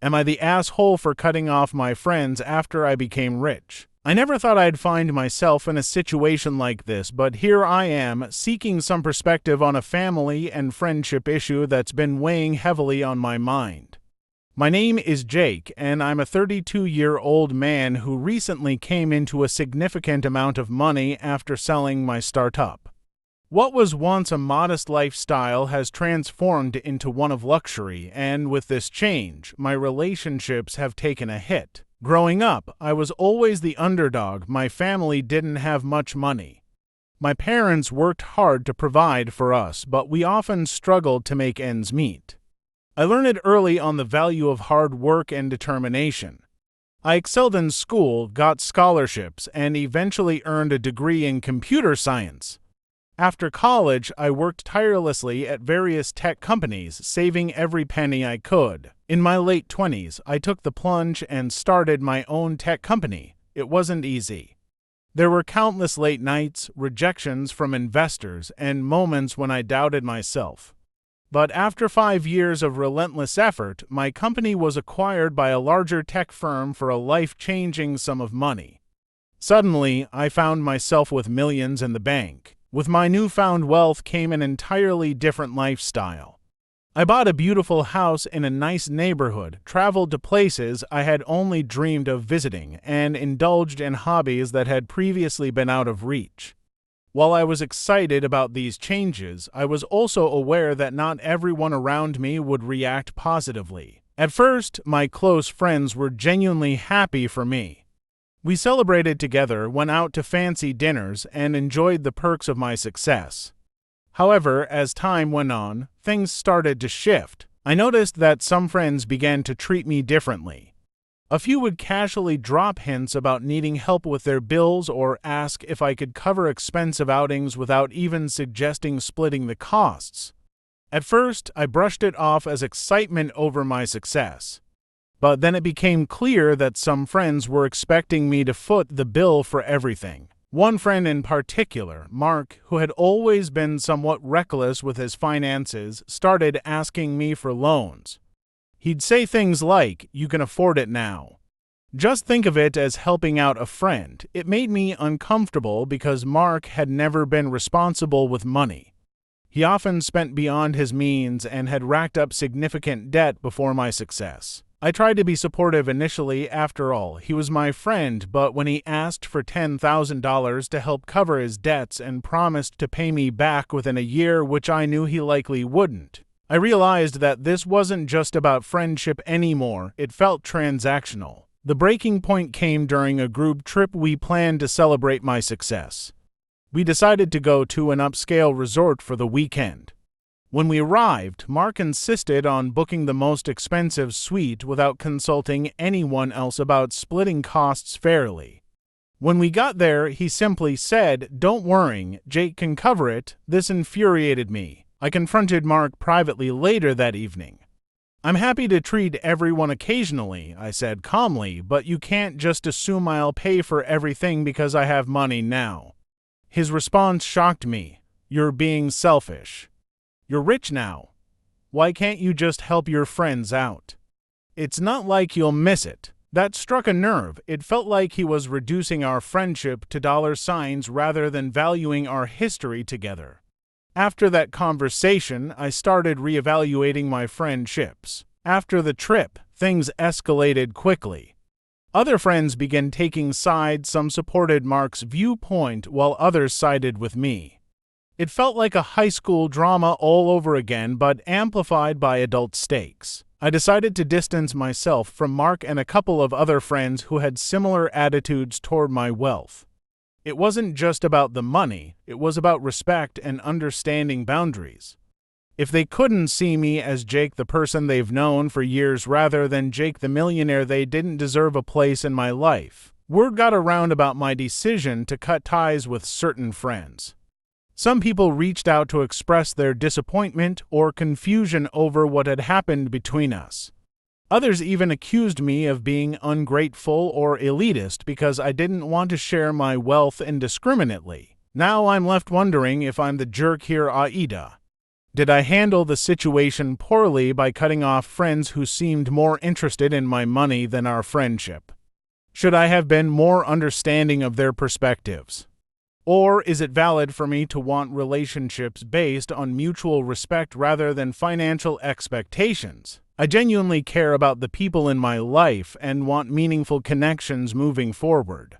Am I the asshole for cutting off my friends after I became rich? I never thought I'd find myself in a situation like this, but here I am, seeking some perspective on a family and friendship issue that's been weighing heavily on my mind. My name is Jake, and I'm a 32-year-old man who recently came into a significant amount of money after selling my startup. What was once a modest lifestyle has transformed into one of luxury, and with this change, my relationships have taken a hit. Growing up, I was always the underdog. My family didn't have much money. My parents worked hard to provide for us, but we often struggled to make ends meet. I learned early on the value of hard work and determination. I excelled in school, got scholarships, and eventually earned a degree in computer science. After college, I worked tirelessly at various tech companies, saving every penny I could. In my late 20s, I took the plunge and started my own tech company. It wasn't easy. There were countless late nights, rejections from investors, and moments when I doubted myself. But after 5 years of relentless effort, my company was acquired by a larger tech firm for a life-changing sum of money. Suddenly, I found myself with millions in the bank. With my newfound wealth came an entirely different lifestyle. I bought a beautiful house in a nice neighborhood, traveled to places I had only dreamed of visiting, and indulged in hobbies that had previously been out of reach. While I was excited about these changes, I was also aware that not everyone around me would react positively. At first, my close friends were genuinely happy for me. We celebrated together, went out to fancy dinners, and enjoyed the perks of my success. However, as time went on, things started to shift. I noticed that some friends began to treat me differently. A few would casually drop hints about needing help with their bills or ask if I could cover expensive outings without even suggesting splitting the costs. At first, I brushed it off as excitement over my success. But then it became clear that some friends were expecting me to foot the bill for everything. One friend in particular, Mark, who had always been somewhat reckless with his finances, started asking me for loans. He'd say things like, "You can afford it now." Just think of it as helping out a friend. It made me uncomfortable because Mark had never been responsible with money. He often spent beyond his means and had racked up significant debt before my success. I tried to be supportive initially. After all, he was my friend, but when he asked for $10,000 to help cover his debts and promised to pay me back within a year, which I knew he likely wouldn't, I realized that this wasn't just about friendship anymore. It felt transactional. The breaking point came during a group trip we planned to celebrate my success. We decided to go to an upscale resort for the weekend. When we arrived, Mark insisted on booking the most expensive suite without consulting anyone else about splitting costs fairly. When we got there, he simply said, "Don't worry, Jake can cover it." This infuriated me. I confronted Mark privately later that evening. "I'm happy to treat everyone occasionally," I said calmly, "but you can't just assume I'll pay for everything because I have money now." His response shocked me. "You're being selfish. You're rich now. Why can't you just help your friends out? It's not like you'll miss it." That struck a nerve. It felt like he was reducing our friendship to dollar signs rather than valuing our history together. After that conversation, I started reevaluating my friendships. After the trip, things escalated quickly. Other friends began taking sides. Some supported Mark's viewpoint while others sided with me. It felt like a high school drama all over again, but amplified by adult stakes. I decided to distance myself from Mark and a couple of other friends who had similar attitudes toward my wealth. It wasn't just about the money, it was about respect and understanding boundaries. If they couldn't see me as Jake the person they've known for years rather than Jake the millionaire, they didn't deserve a place in my life. Word got around about my decision to cut ties with certain friends. Some people reached out to express their disappointment or confusion over what had happened between us. Others even accused me of being ungrateful or elitist because I didn't want to share my wealth indiscriminately. Now I'm left wondering if I'm the jerk here, Aita. Did I handle the situation poorly by cutting off friends who seemed more interested in my money than our friendship? Should I have been more understanding of their perspectives? Or is it valid for me to want relationships based on mutual respect rather than financial expectations? I genuinely care about the people in my life and want meaningful connections moving forward.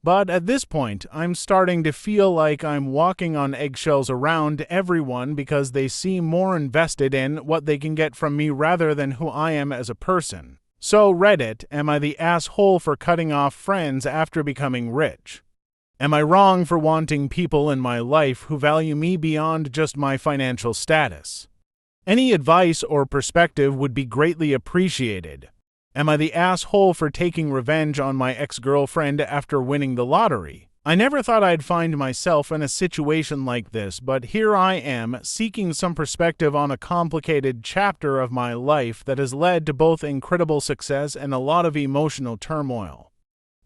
But at this point, I'm starting to feel like I'm walking on eggshells around everyone because they seem more invested in what they can get from me rather than who I am as a person. So Reddit, am I the asshole for cutting off friends after becoming rich? Am I wrong for wanting people in my life who value me beyond just my financial status? Any advice or perspective would be greatly appreciated. Am I the asshole for taking revenge on my ex-girlfriend after winning the lottery? I never thought I'd find myself in a situation like this, but here I am, seeking some perspective on a complicated chapter of my life that has led to both incredible success and a lot of emotional turmoil.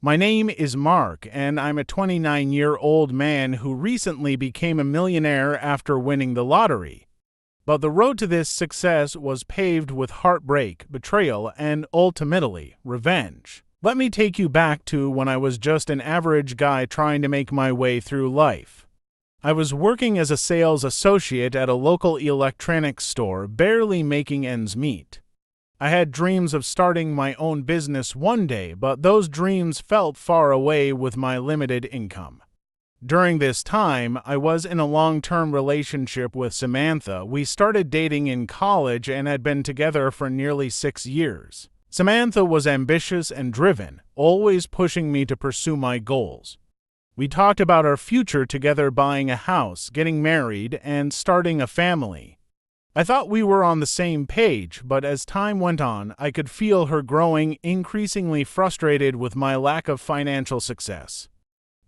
My name is Mark, and I'm a 29-year-old man who recently became a millionaire after winning the lottery. But the road to this success was paved with heartbreak, betrayal, and ultimately, revenge. Let me take you back to when I was just an average guy trying to make my way through life. I was working as a sales associate at a local electronics store, barely making ends meet. I had dreams of starting my own business one day, but those dreams felt far away with my limited income. During this time, I was in a long-term relationship with Samantha. We started dating in college and had been together for nearly 6 years. Samantha was ambitious and driven, always pushing me to pursue my goals. We talked about our future together, buying a house, getting married, and starting a family. I thought we were on the same page, but as time went on, I could feel her growing increasingly frustrated with my lack of financial success.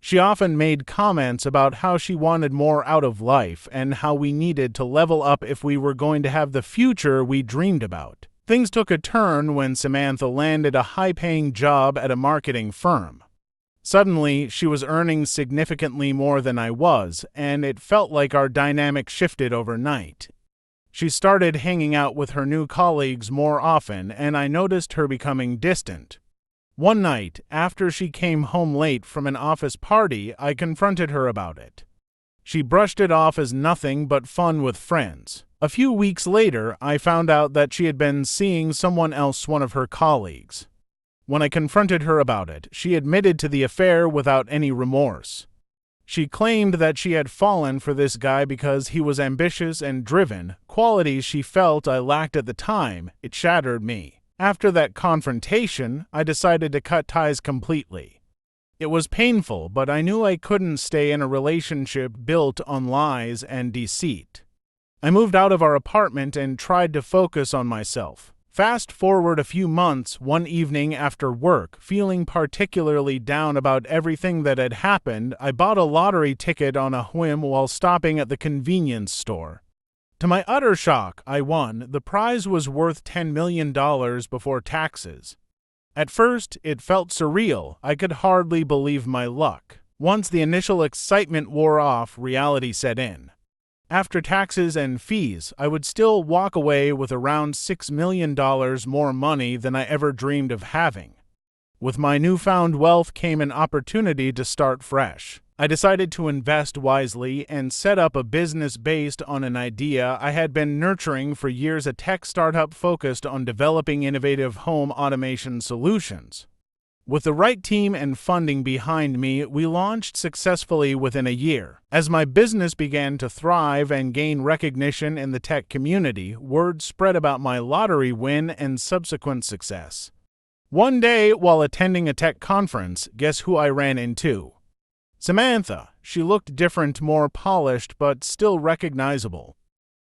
She often made comments about how she wanted more out of life and how we needed to level up if we were going to have the future we dreamed about. Things took a turn when Samantha landed a high-paying job at a marketing firm. Suddenly, she was earning significantly more than I was, and it felt like our dynamic shifted overnight. She started hanging out with her new colleagues more often, and I noticed her becoming distant. One night, after she came home late from an office party, I confronted her about it. She brushed it off as nothing but fun with friends. A few weeks later, I found out that she had been seeing someone else, one of her colleagues. When I confronted her about it, she admitted to the affair without any remorse. She claimed that she had fallen for this guy because he was ambitious and driven, qualities she felt I lacked at the time. It shattered me. After that confrontation, I decided to cut ties completely. It was painful, but I knew I couldn't stay in a relationship built on lies and deceit. I moved out of our apartment and tried to focus on myself. Fast forward a few months, one evening after work, feeling particularly down about everything that had happened, I bought a lottery ticket on a whim while stopping at the convenience store. To my utter shock, I won. The prize was worth $10 million before taxes. At first, it felt surreal. I could hardly believe my luck. Once the initial excitement wore off, reality set in. After taxes and fees, I would still walk away with around $6 million more money than I ever dreamed of having. With my newfound wealth came an opportunity to start fresh. I decided to invest wisely and set up a business based on an idea I had been nurturing for years, a tech startup focused on developing innovative home automation solutions. With the right team and funding behind me, we launched successfully within a year. As my business began to thrive and gain recognition in the tech community, word spread about my lottery win and subsequent success. One day, while attending a tech conference, guess who I ran into? Samantha. She looked different, more polished, but still recognizable.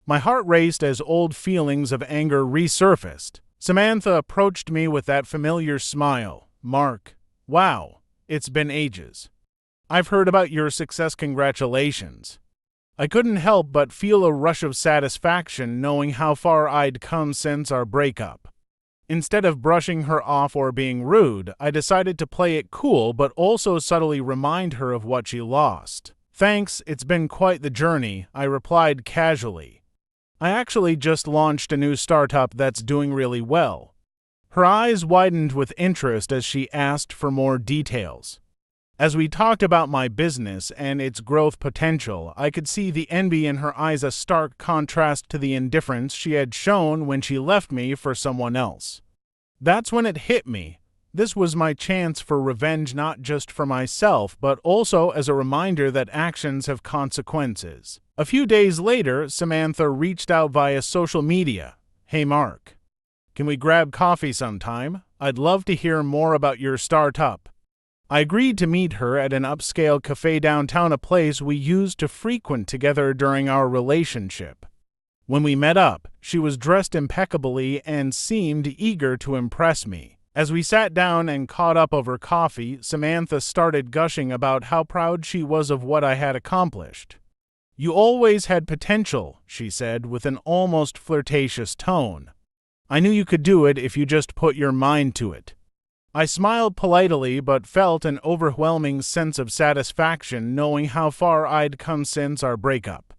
My heart raced as old feelings of anger resurfaced. Samantha approached me with that familiar smile. "Mark, wow, it's been ages. I've heard about your success, congratulations." I couldn't help but feel a rush of satisfaction knowing how far I'd come since our breakup. Instead of brushing her off or being rude, I decided to play it cool but also subtly remind her of what she lost. "Thanks, it's been quite the journey," I replied casually. I actually just launched a new startup that's doing really well." Her eyes widened with interest as she asked for more details. As we talked about my business and its growth potential, I could see the envy in her eyes, a stark contrast to the indifference she had shown when she left me for someone else. That's when it hit me. This was my chance for revenge, not just for myself, but also as a reminder that actions have consequences. A few days later, Samantha reached out via social media. "Hey Mark, can we grab coffee sometime? I'd love to hear more about your startup." I agreed to meet her at an upscale cafe downtown, a place we used to frequent together during our relationship. When we met up, she was dressed impeccably and seemed eager to impress me. As we sat down and caught up over coffee, Samantha started gushing about how proud she was of what I had accomplished. "You always had potential," she said with an almost flirtatious tone. "I knew you could do it if you just put your mind to it." I smiled politely but felt an overwhelming sense of satisfaction knowing how far I'd come since our breakup.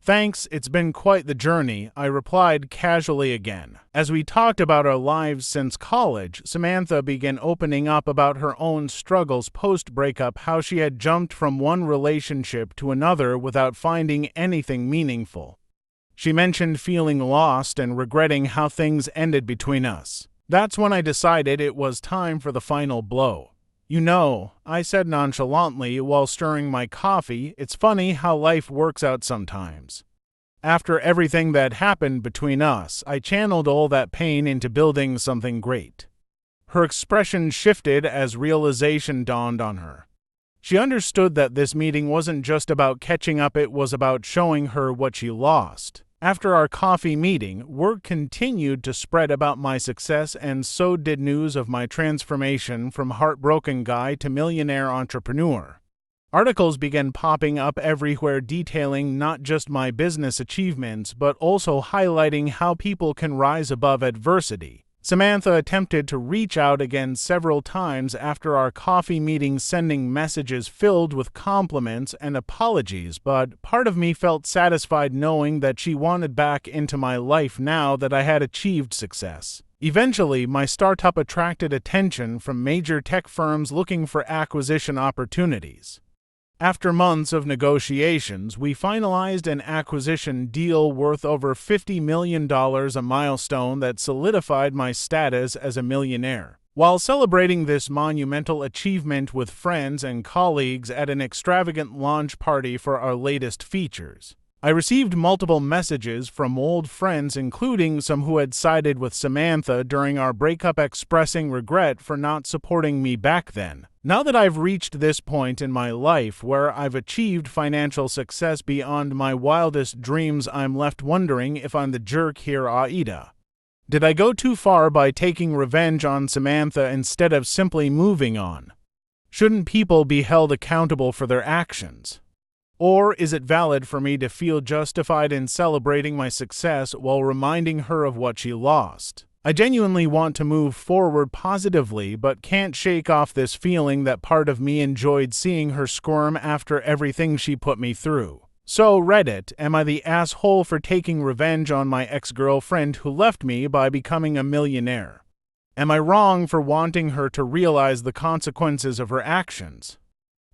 "Thanks, it's been quite the journey," I replied casually again. As we talked about our lives since college, Samantha began opening up about her own struggles post-breakup, how she had jumped from one relationship to another without finding anything meaningful. She mentioned feeling lost and regretting how things ended between us. That's when I decided it was time for the final blow. "You know," I said nonchalantly while stirring my coffee, "it's funny how life works out sometimes. After everything that happened between us, I channeled all that pain into building something great." Her expression shifted as realization dawned on her. She understood that this meeting wasn't just about catching up, it was about showing her what she lost. After our coffee meeting, word continued to spread about my success, and so did news of my transformation from heartbroken guy to millionaire entrepreneur. Articles began popping up everywhere detailing not just my business achievements, but also highlighting how people can rise above adversity. Samantha attempted to reach out again several times after our coffee meeting, sending messages filled with compliments and apologies, but part of me felt satisfied knowing that she wanted back into my life now that I had achieved success. Eventually, my startup attracted attention from major tech firms looking for acquisition opportunities. After months of negotiations, we finalized an acquisition deal worth over $50 million, a milestone that solidified my status as a millionaire. While celebrating this monumental achievement with friends and colleagues at an extravagant launch party for our latest features, I received multiple messages from old friends, including some who had sided with Samantha during our breakup, expressing regret for not supporting me back then. Now that I've reached this point in my life where I've achieved financial success beyond my wildest dreams, I'm left wondering if I'm the jerk here, Aita. Did I go too far by taking revenge on Samantha instead of simply moving on? Shouldn't people be held accountable for their actions? Or is it valid for me to feel justified in celebrating my success while reminding her of what she lost? I genuinely want to move forward positively, but can't shake off this feeling that part of me enjoyed seeing her squirm after everything she put me through. So Reddit, am I the asshole for taking revenge on my ex-girlfriend who left me by becoming a millionaire? Am I wrong for wanting her to realize the consequences of her actions?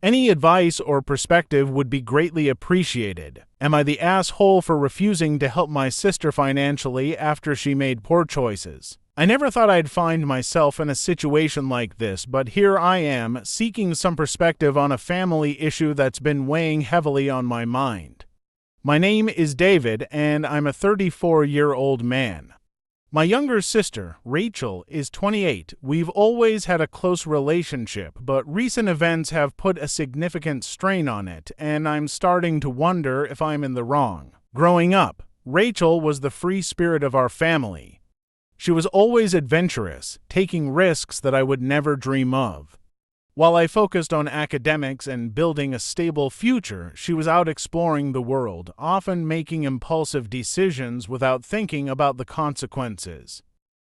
Any advice or perspective would be greatly appreciated. Am I the asshole for refusing to help my sister financially after she made poor choices? I never thought I'd find myself in a situation like this, but here I am, seeking some perspective on a family issue that's been weighing heavily on my mind. My name is David, and I'm a 34-year-old man. My younger sister, Rachel, is 28. We've always had a close relationship, but recent events have put a significant strain on it, and I'm starting to wonder if I'm in the wrong. Growing up, Rachel was the free spirit of our family. She was always adventurous, taking risks that I would never dream of. While I focused on academics and building a stable future, she was out exploring the world, often making impulsive decisions without thinking about the consequences.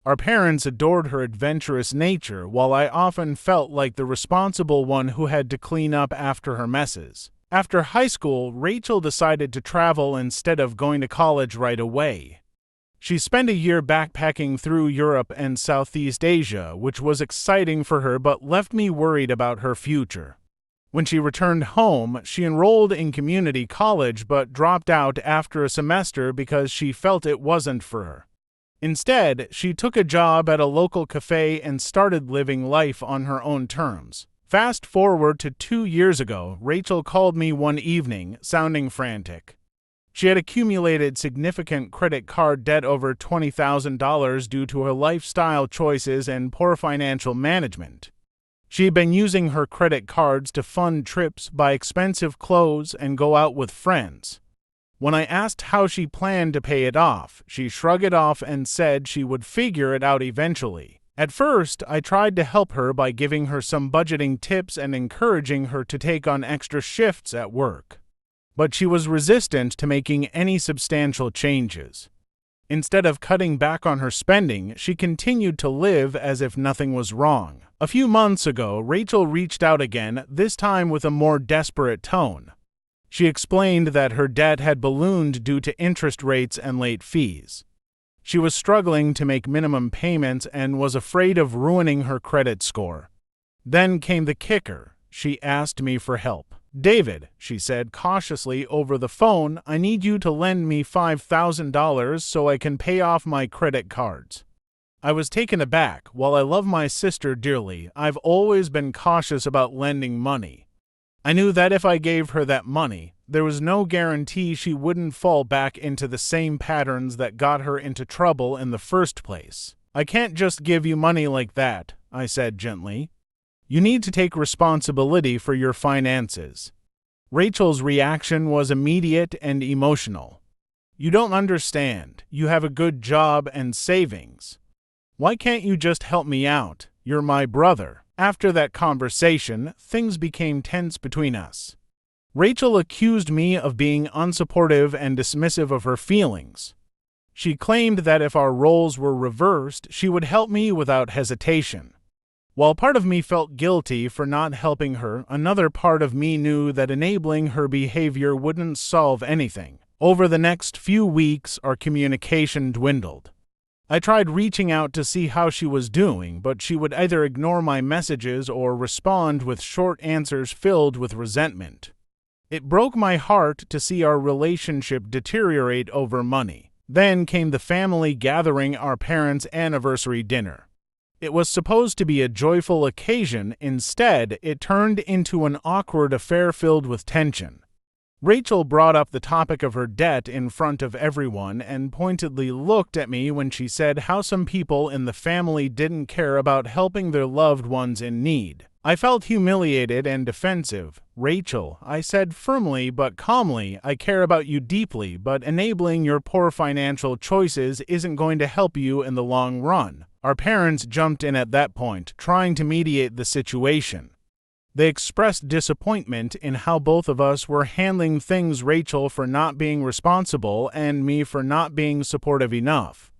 Our parents adored her adventurous nature, while I often felt like the responsible one who had to clean up after her messes. After high school, Rachel decided to travel instead of going to college right away. She spent a year backpacking through Europe and Southeast Asia, which was exciting for her but left me worried about her future. When she returned home, she enrolled in community college but dropped out after a semester because she felt it wasn't for her. Instead, she took a job at a local cafe and started living life on her own terms. Fast forward to 2 years ago, Rachel called me one evening, sounding frantic. She had accumulated significant credit card debt over $20,000 due to her lifestyle choices and poor financial management. She had been using her credit cards to fund trips, buy expensive clothes, and go out with friends. When I asked how she planned to pay it off, she shrugged it off and said she would figure it out eventually. At first, I tried to help her by giving her some budgeting tips and encouraging her to take on extra shifts at work. But she was resistant to making any substantial changes. Instead of cutting back on her spending, she continued to live as if nothing was wrong. A few months ago, Rachel reached out again, this time with a more desperate tone. She explained that her debt had ballooned due to interest rates and late fees. She was struggling to make minimum payments and was afraid of ruining her credit score. Then came the kicker. She asked me for help. "David," she said cautiously over the phone, "I need you to lend me $5,000 so I can pay off my credit cards." I was taken aback. While I love my sister dearly, I've always been cautious about lending money. I knew that if I gave her that money, there was no guarantee she wouldn't fall back into the same patterns that got her into trouble in the first place. "I can't just give you money like that," I said gently. "You need to take responsibility for your finances." Rachel's reaction was immediate and emotional. "You don't understand. You have a good job and savings. Why can't you just help me out? You're my brother." After that conversation, things became tense between us. Rachel accused me of being unsupportive and dismissive of her feelings. She claimed that if our roles were reversed, she would help me without hesitation. While part of me felt guilty for not helping her, another part of me knew that enabling her behavior wouldn't solve anything. Over the next few weeks, our communication dwindled. I tried reaching out to see how she was doing, but she would either ignore my messages or respond with short answers filled with resentment. It broke my heart to see our relationship deteriorate over money. Then came the family gathering, our parents' anniversary dinner. It was supposed to be a joyful occasion. Instead, it turned into an awkward affair filled with tension. Rachel brought up the topic of her debt in front of everyone and pointedly looked at me when she said how some people in the family didn't care about helping their loved ones in need. I felt humiliated and defensive. "Rachel," I said firmly but calmly, "I care about you deeply, but enabling your poor financial choices isn't going to help you in the long run." Our parents jumped in at that point, trying to mediate the situation. They expressed disappointment in how both of us were handling things, Rachel for not being responsible and me for not being supportive enough.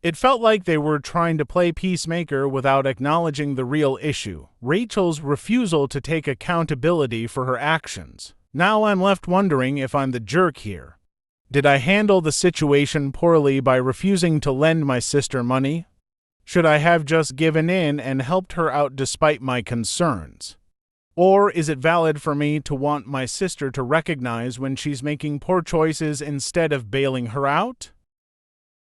It felt like they were trying to play peacemaker without acknowledging the real issue, Rachel's refusal to take accountability for her actions. Now I'm left wondering if I'm the jerk here. Did I handle the situation poorly by refusing to lend my sister money? Should I have just given in and helped her out despite my concerns? Or is it valid for me to want my sister to recognize when she's making poor choices instead of bailing her out?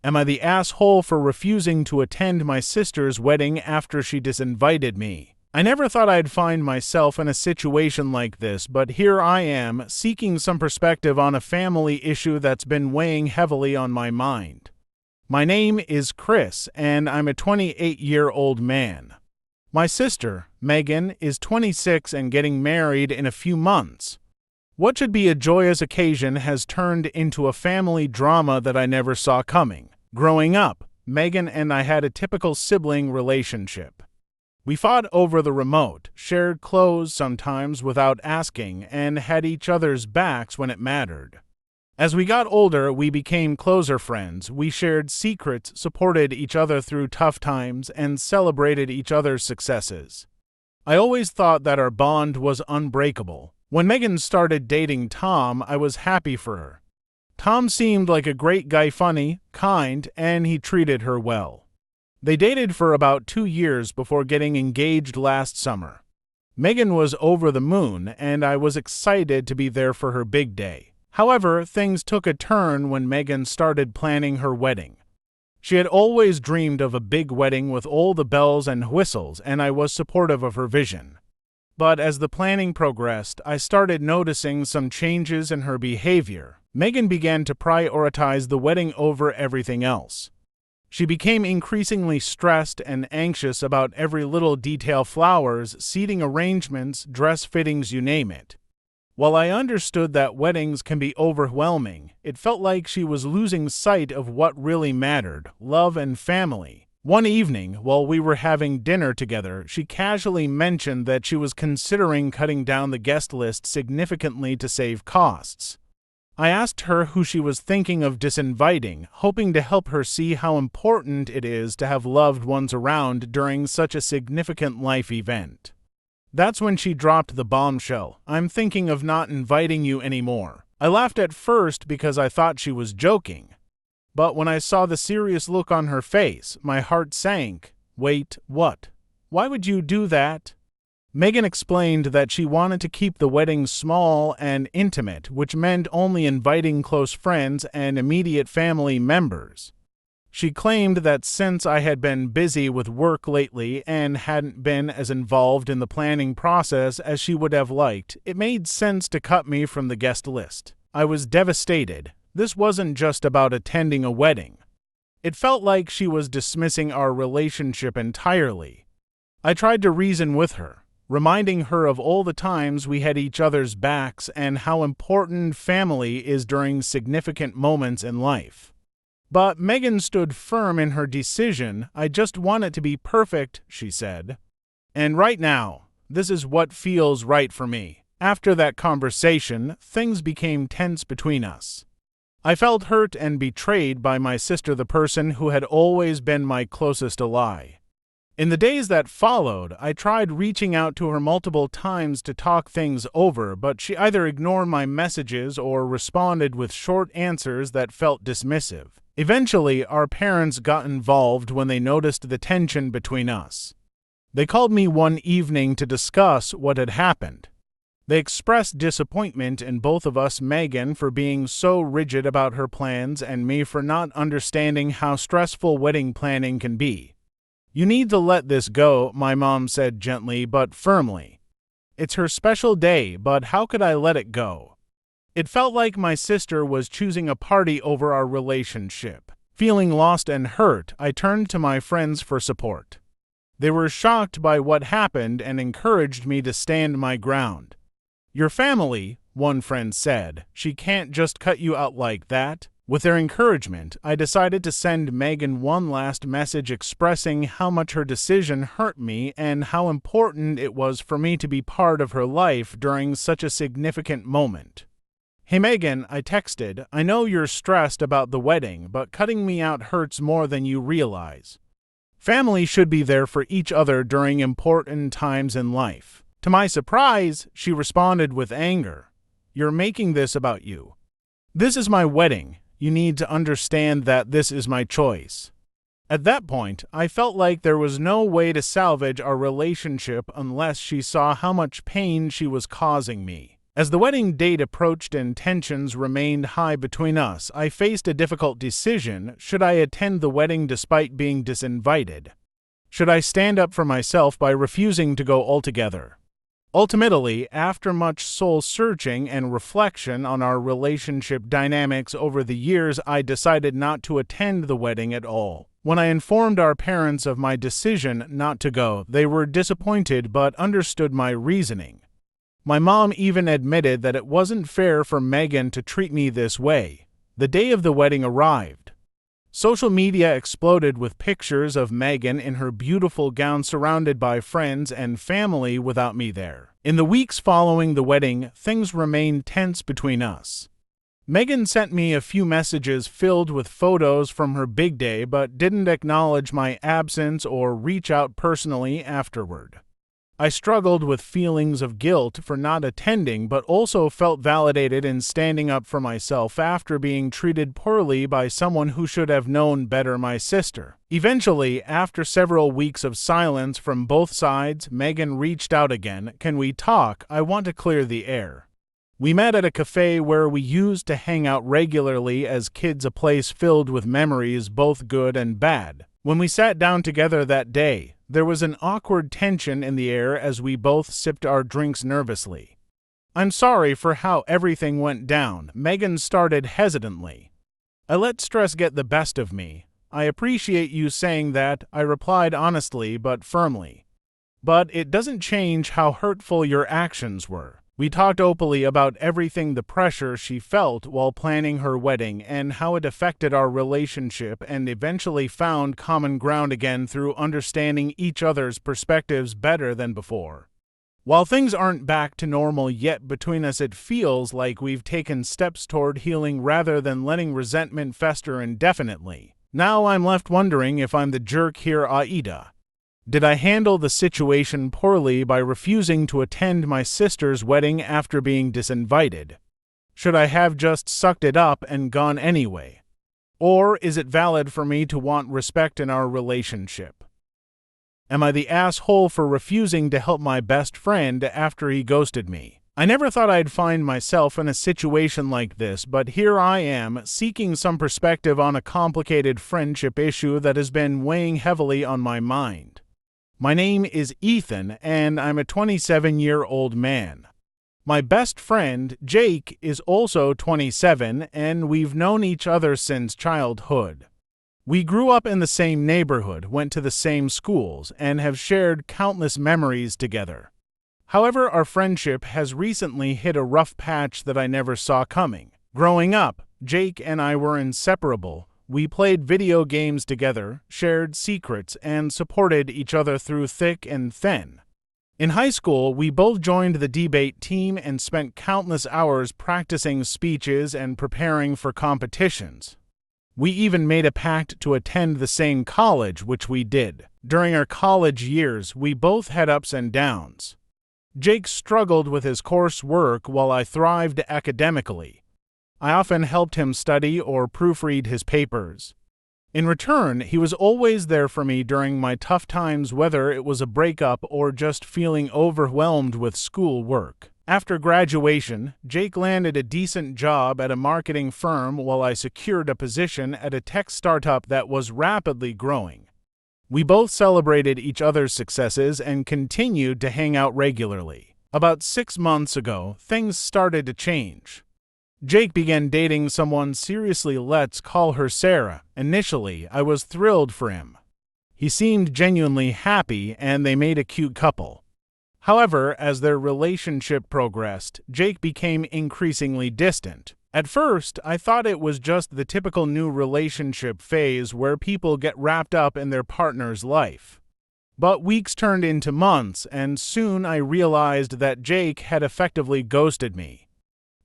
Am I the asshole for refusing to attend my sister's wedding after she disinvited me? I never thought I'd find myself in a situation like this, but here I am, seeking some perspective on a family issue that's been weighing heavily on my mind. My name is Chris, and I'm a 28-year-old man. My sister, Megan, is 26 and getting married in a few months. What should be a joyous occasion has turned into a family drama that I never saw coming. Growing up, Megan and I had a typical sibling relationship. We fought over the remote, shared clothes sometimes without asking, and had each other's backs when it mattered. As we got older, we became closer friends. We shared secrets, supported each other through tough times, and celebrated each other's successes. I always thought that our bond was unbreakable. When Megan started dating Tom, I was happy for her. Tom seemed like a great guy, funny, kind, and he treated her well. They dated for about 2 years before getting engaged last summer. Megan was over the moon, and I was excited to be there for her big day. However, things took a turn when Megan started planning her wedding. She had always dreamed of a big wedding with all the bells and whistles, and I was supportive of her vision. But as the planning progressed, I started noticing some changes in her behavior. Megan began to prioritize the wedding over everything else. She became increasingly stressed and anxious about every little detail: flowers, seating arrangements, dress fittings, you name it. While I understood that weddings can be overwhelming, it felt like she was losing sight of what really mattered: love and family. One evening, while we were having dinner together, she casually mentioned that she was considering cutting down the guest list significantly to save costs. I asked her who she was thinking of disinviting, hoping to help her see how important it is to have loved ones around during such a significant life event. That's when she dropped the bombshell: "I'm thinking of not inviting you anymore." I laughed at first because I thought she was joking. But when I saw the serious look on her face, my heart sank. Wait, what? Why would you do that? Megan explained that she wanted to keep the wedding small and intimate, which meant only inviting close friends and immediate family members. She claimed that since I had been busy with work lately and hadn't been as involved in the planning process as she would have liked, it made sense to cut me from the guest list. I was devastated. This wasn't just about attending a wedding. It felt like she was dismissing our relationship entirely. I tried to reason with her, reminding her of all the times we had each other's backs and how important family is during significant moments in life. But Megan stood firm in her decision. "I just want it to be perfect," she said. "And right now, this is what feels right for me." After that conversation, things became tense between us. I felt hurt and betrayed by my sister, the person who had always been my closest ally. In the days that followed, I tried reaching out to her multiple times to talk things over, but she either ignored my messages or responded with short answers that felt dismissive. Eventually, our parents got involved when they noticed the tension between us. They called me one evening to discuss what had happened. They expressed disappointment in both of us: Megan for being so rigid about her plans and me for not understanding how stressful wedding planning can be. "You need to let this go," my mom said gently but firmly. "It's her special day, but how could I let it go?" It felt like my sister was choosing a party over our relationship. Feeling lost and hurt, I turned to my friends for support. They were shocked by what happened and encouraged me to stand my ground. "Your family," one friend said. "She can't just cut you out like that." With their encouragement, I decided to send Megan one last message expressing how much her decision hurt me and how important it was for me to be part of her life during such a significant moment. "Hey Megan," I texted, "I know you're stressed about the wedding, but cutting me out hurts more than you realize. Family should be there for each other during important times in life." To my surprise, she responded with anger. "You're making this about you. This is my wedding. You need to understand that this is my choice." At that point, I felt like there was no way to salvage our relationship unless she saw how much pain she was causing me. As the wedding date approached and tensions remained high between us, I faced a difficult decision. Should I attend the wedding despite being disinvited? Should I stand up for myself by refusing to go altogether? Ultimately, after much soul-searching and reflection on our relationship dynamics over the years, I decided not to attend the wedding at all. When I informed our parents of my decision not to go, they were disappointed but understood my reasoning. My mom even admitted that it wasn't fair for Megan to treat me this way. The day of the wedding arrived. Social media exploded with pictures of Megan in her beautiful gown surrounded by friends and family without me there. In the weeks following the wedding, things remained tense between us. Megan sent me a few messages filled with photos from her big day but didn't acknowledge my absence or reach out personally afterward. I struggled with feelings of guilt for not attending, but also felt validated in standing up for myself after being treated poorly by someone who should have known better, my sister. Eventually, after several weeks of silence from both sides, Megan reached out again. Can we talk? I want to clear the air. We met at a cafe where we used to hang out regularly as kids, a place filled with memories, both good and bad. When we sat down together that day, there was an awkward tension in the air as we both sipped our drinks nervously. I'm sorry for how everything went down, Megan started hesitantly. I let stress get the best of me. I appreciate you saying that, I replied honestly but firmly. But it doesn't change how hurtful your actions were. We talked openly about everything, the pressure she felt while planning her wedding and how it affected our relationship, and eventually found common ground again through understanding each other's perspectives better than before. While things aren't back to normal yet between us, it feels like we've taken steps toward healing rather than letting resentment fester indefinitely. Now I'm left wondering if I'm the jerk here, Aita. Did I handle the situation poorly by refusing to attend my sister's wedding after being disinvited? Should I have just sucked it up and gone anyway? Or is it valid for me to want respect in our relationship? Am I the asshole for refusing to help my best friend after he ghosted me? I never thought I'd find myself in a situation like this, but here I am, seeking some perspective on a complicated friendship issue that has been weighing heavily on my mind. My name is Ethan, and I'm a 27-year-old man. My best friend, Jake, is also 27, and we've known each other since childhood. We grew up in the same neighborhood, went to the same schools, and have shared countless memories together. However, our friendship has recently hit a rough patch that I never saw coming. Growing up, Jake and I were inseparable. We played video games together, shared secrets, and supported each other through thick and thin. In high school, we both joined the debate team and spent countless hours practicing speeches and preparing for competitions. We even made a pact to attend the same college, which we did. During our college years, we both had ups and downs. Jake struggled with his coursework while I thrived academically. I often helped him study or proofread his papers. In return, he was always there for me during my tough times, whether it was a breakup or just feeling overwhelmed with schoolwork. After graduation, Jake landed a decent job at a marketing firm while I secured a position at a tech startup that was rapidly growing. We both celebrated each other's successes and continued to hang out regularly. About 6 months ago, things started to change. Jake began dating someone seriously, let's call her Sarah. Initially, I was thrilled for him. He seemed genuinely happy and they made a cute couple. However, as their relationship progressed, Jake became increasingly distant. At first, I thought it was just the typical new relationship phase where people get wrapped up in their partner's life. But weeks turned into months, and soon I realized that Jake had effectively ghosted me.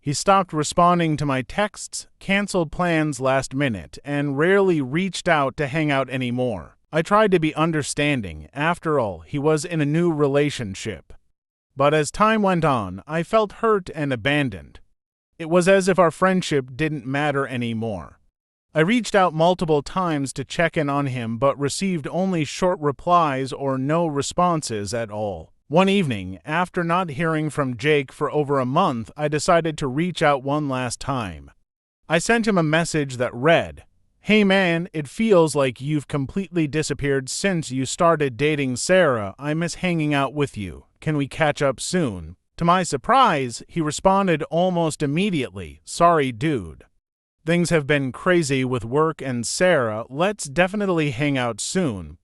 He stopped responding to my texts, canceled plans last minute, and rarely reached out to hang out anymore. I tried to be understanding. After all, he was in a new relationship. But as time went on, I felt hurt and abandoned. It was as if our friendship didn't matter anymore. I reached out multiple times to check in on him, but received only short replies or no responses at all. One evening, after not hearing from Jake for over a month, I decided to reach out one last time. I sent him a message that read, "Hey man, it feels like you've completely disappeared since you started dating Sarah. I miss hanging out with you. Can we catch up soon?" To my surprise, he responded almost immediately, "Sorry dude. Things have been crazy with work and Sarah. Let's definitely hang out soon."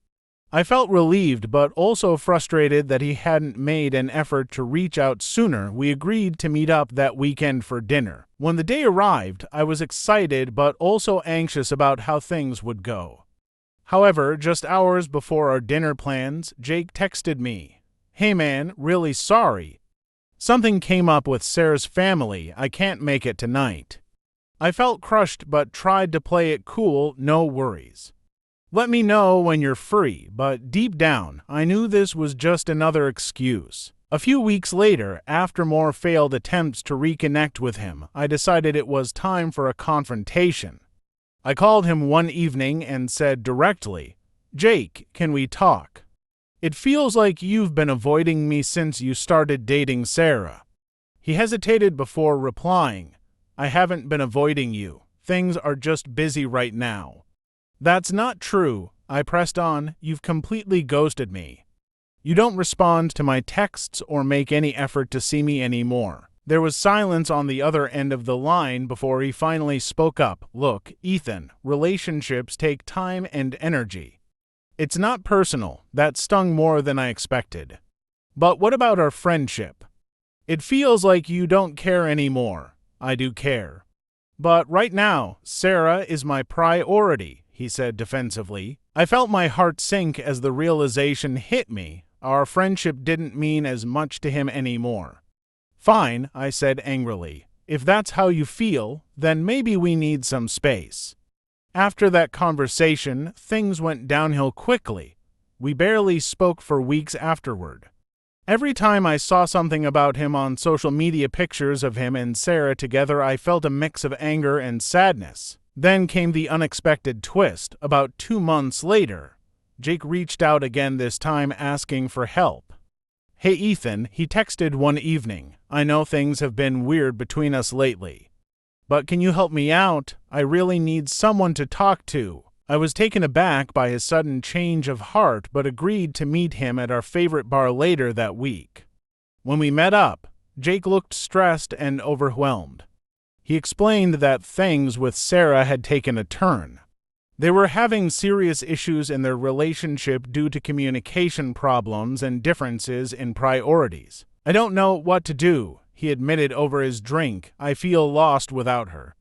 I felt relieved but also frustrated that he hadn't made an effort to reach out sooner. We agreed to meet up that weekend for dinner. When the day arrived, I was excited but also anxious about how things would go. However, just hours before our dinner plans, Jake texted me, "Hey man, really sorry. Something came up with Sarah's family. I can't make it tonight." I felt crushed but tried to play it cool, no worries. Let me know when you're free, but deep down, I knew this was just another excuse. A few weeks later, after more failed attempts to reconnect with him, I decided it was time for a confrontation. I called him one evening and said directly, "Jake, can we talk? It feels like you've been avoiding me since you started dating Sarah." He hesitated before replying, "I haven't been avoiding you. Things are just busy right now." "That's not true," I pressed on. "You've completely ghosted me. You don't respond to my texts or make any effort to see me anymore." There was silence on the other end of the line before he finally spoke up. "Look, Ethan, relationships take time and energy. It's not personal." That stung more than I expected. "But what about our friendship? It feels like you don't care anymore." "I do care. But right now, Sarah is my priority," he said defensively. I felt my heart sink as the realization hit me. Our friendship didn't mean as much to him anymore. "Fine," I said angrily. "If that's how you feel, then maybe we need some space." After that conversation, things went downhill quickly. We barely spoke for weeks afterward. Every time I saw something about him on social media, pictures of him and Sarah together, I felt a mix of anger and sadness. Then came the unexpected twist. About 2 months later, Jake reached out again, this time asking for help. "Hey Ethan," he texted one evening. "I know things have been weird between us lately, but can you help me out? I really need someone to talk to." I was taken aback by his sudden change of heart, but agreed to meet him at our favorite bar later that week. When we met up, Jake looked stressed and overwhelmed. He explained that things with Sarah had taken a turn. They were having serious issues in their relationship due to communication problems and differences in priorities. "I don't know what to do," he admitted over his drink. "I feel lost without her."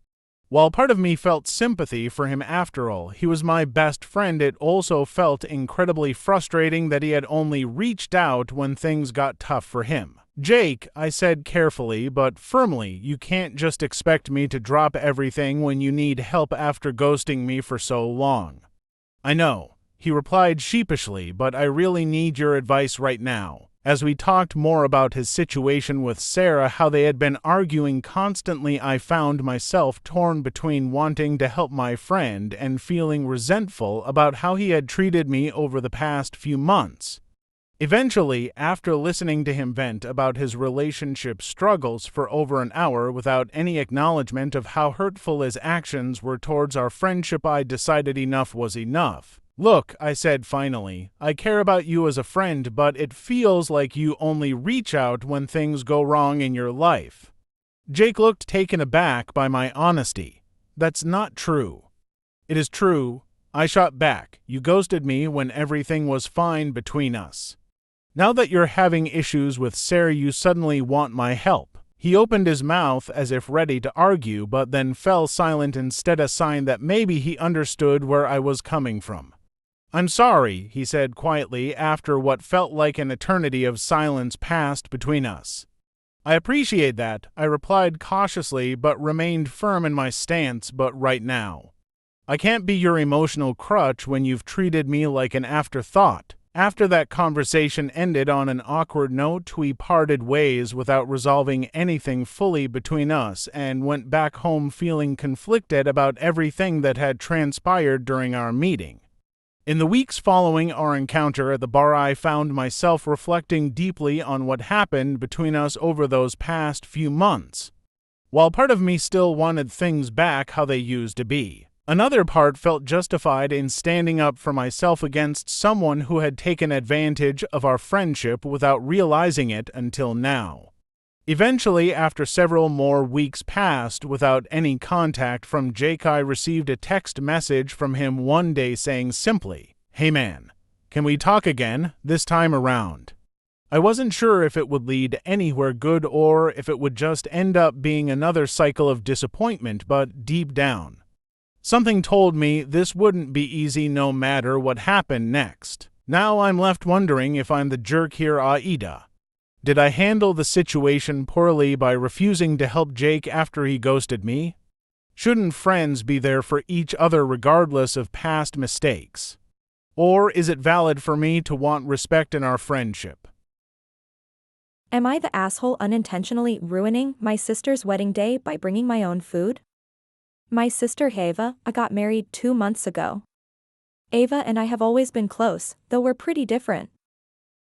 While part of me felt sympathy for him, after all, he was my best friend, it also felt incredibly frustrating that he had only reached out when things got tough for him. "Jake," I said carefully but firmly, "you can't just expect me to drop everything when you need help after ghosting me for so long." "I know," he replied sheepishly, "but I really need your advice right now." As we talked more about his situation with Sarah, how they had been arguing constantly, I found myself torn between wanting to help my friend and feeling resentful about how he had treated me over the past few months. Eventually, after listening to him vent about his relationship struggles for over an hour without any acknowledgement of how hurtful his actions were towards our friendship, I decided enough was enough. "Look," I said finally, "I care about you as a friend, but it feels like you only reach out when things go wrong in your life." Jake looked taken aback by my honesty. "That's not true." "It is true," I shot back. "You ghosted me when everything was fine between us. Now that you're having issues with Sarah, you suddenly want my help." He opened his mouth as if ready to argue, but then fell silent instead, a sign that maybe he understood where I was coming from. "I'm sorry," he said quietly after what felt like an eternity of silence passed between us. "I appreciate that," I replied cautiously but remained firm in my stance. "But right now, I can't be your emotional crutch when you've treated me like an afterthought." After that conversation ended on an awkward note, we parted ways without resolving anything fully between us and went back home feeling conflicted about everything that had transpired during our meeting. In the weeks following our encounter at the bar, I found myself reflecting deeply on what happened between us over those past few months. While part of me still wanted things back how they used to be, another part felt justified in standing up for myself against someone who had taken advantage of our friendship without realizing it until now. Eventually, after several more weeks passed without any contact from Jake, I received a text message from him one day saying simply, "Hey man, can we talk again, this time around?" I wasn't sure if it would lead anywhere good or if it would just end up being another cycle of disappointment, but deep down, something told me this wouldn't be easy no matter what happened next. Now I'm left wondering if I'm the jerk here, Aita. Did I handle the situation poorly by refusing to help Jake after he ghosted me? Shouldn't friends be there for each other regardless of past mistakes? Or is it valid for me to want respect in our friendship? Am I the asshole unintentionally ruining my sister's wedding day by bringing my own food? My sister Ava, I got married 2 months ago. Ava and I have always been close, though we're pretty different.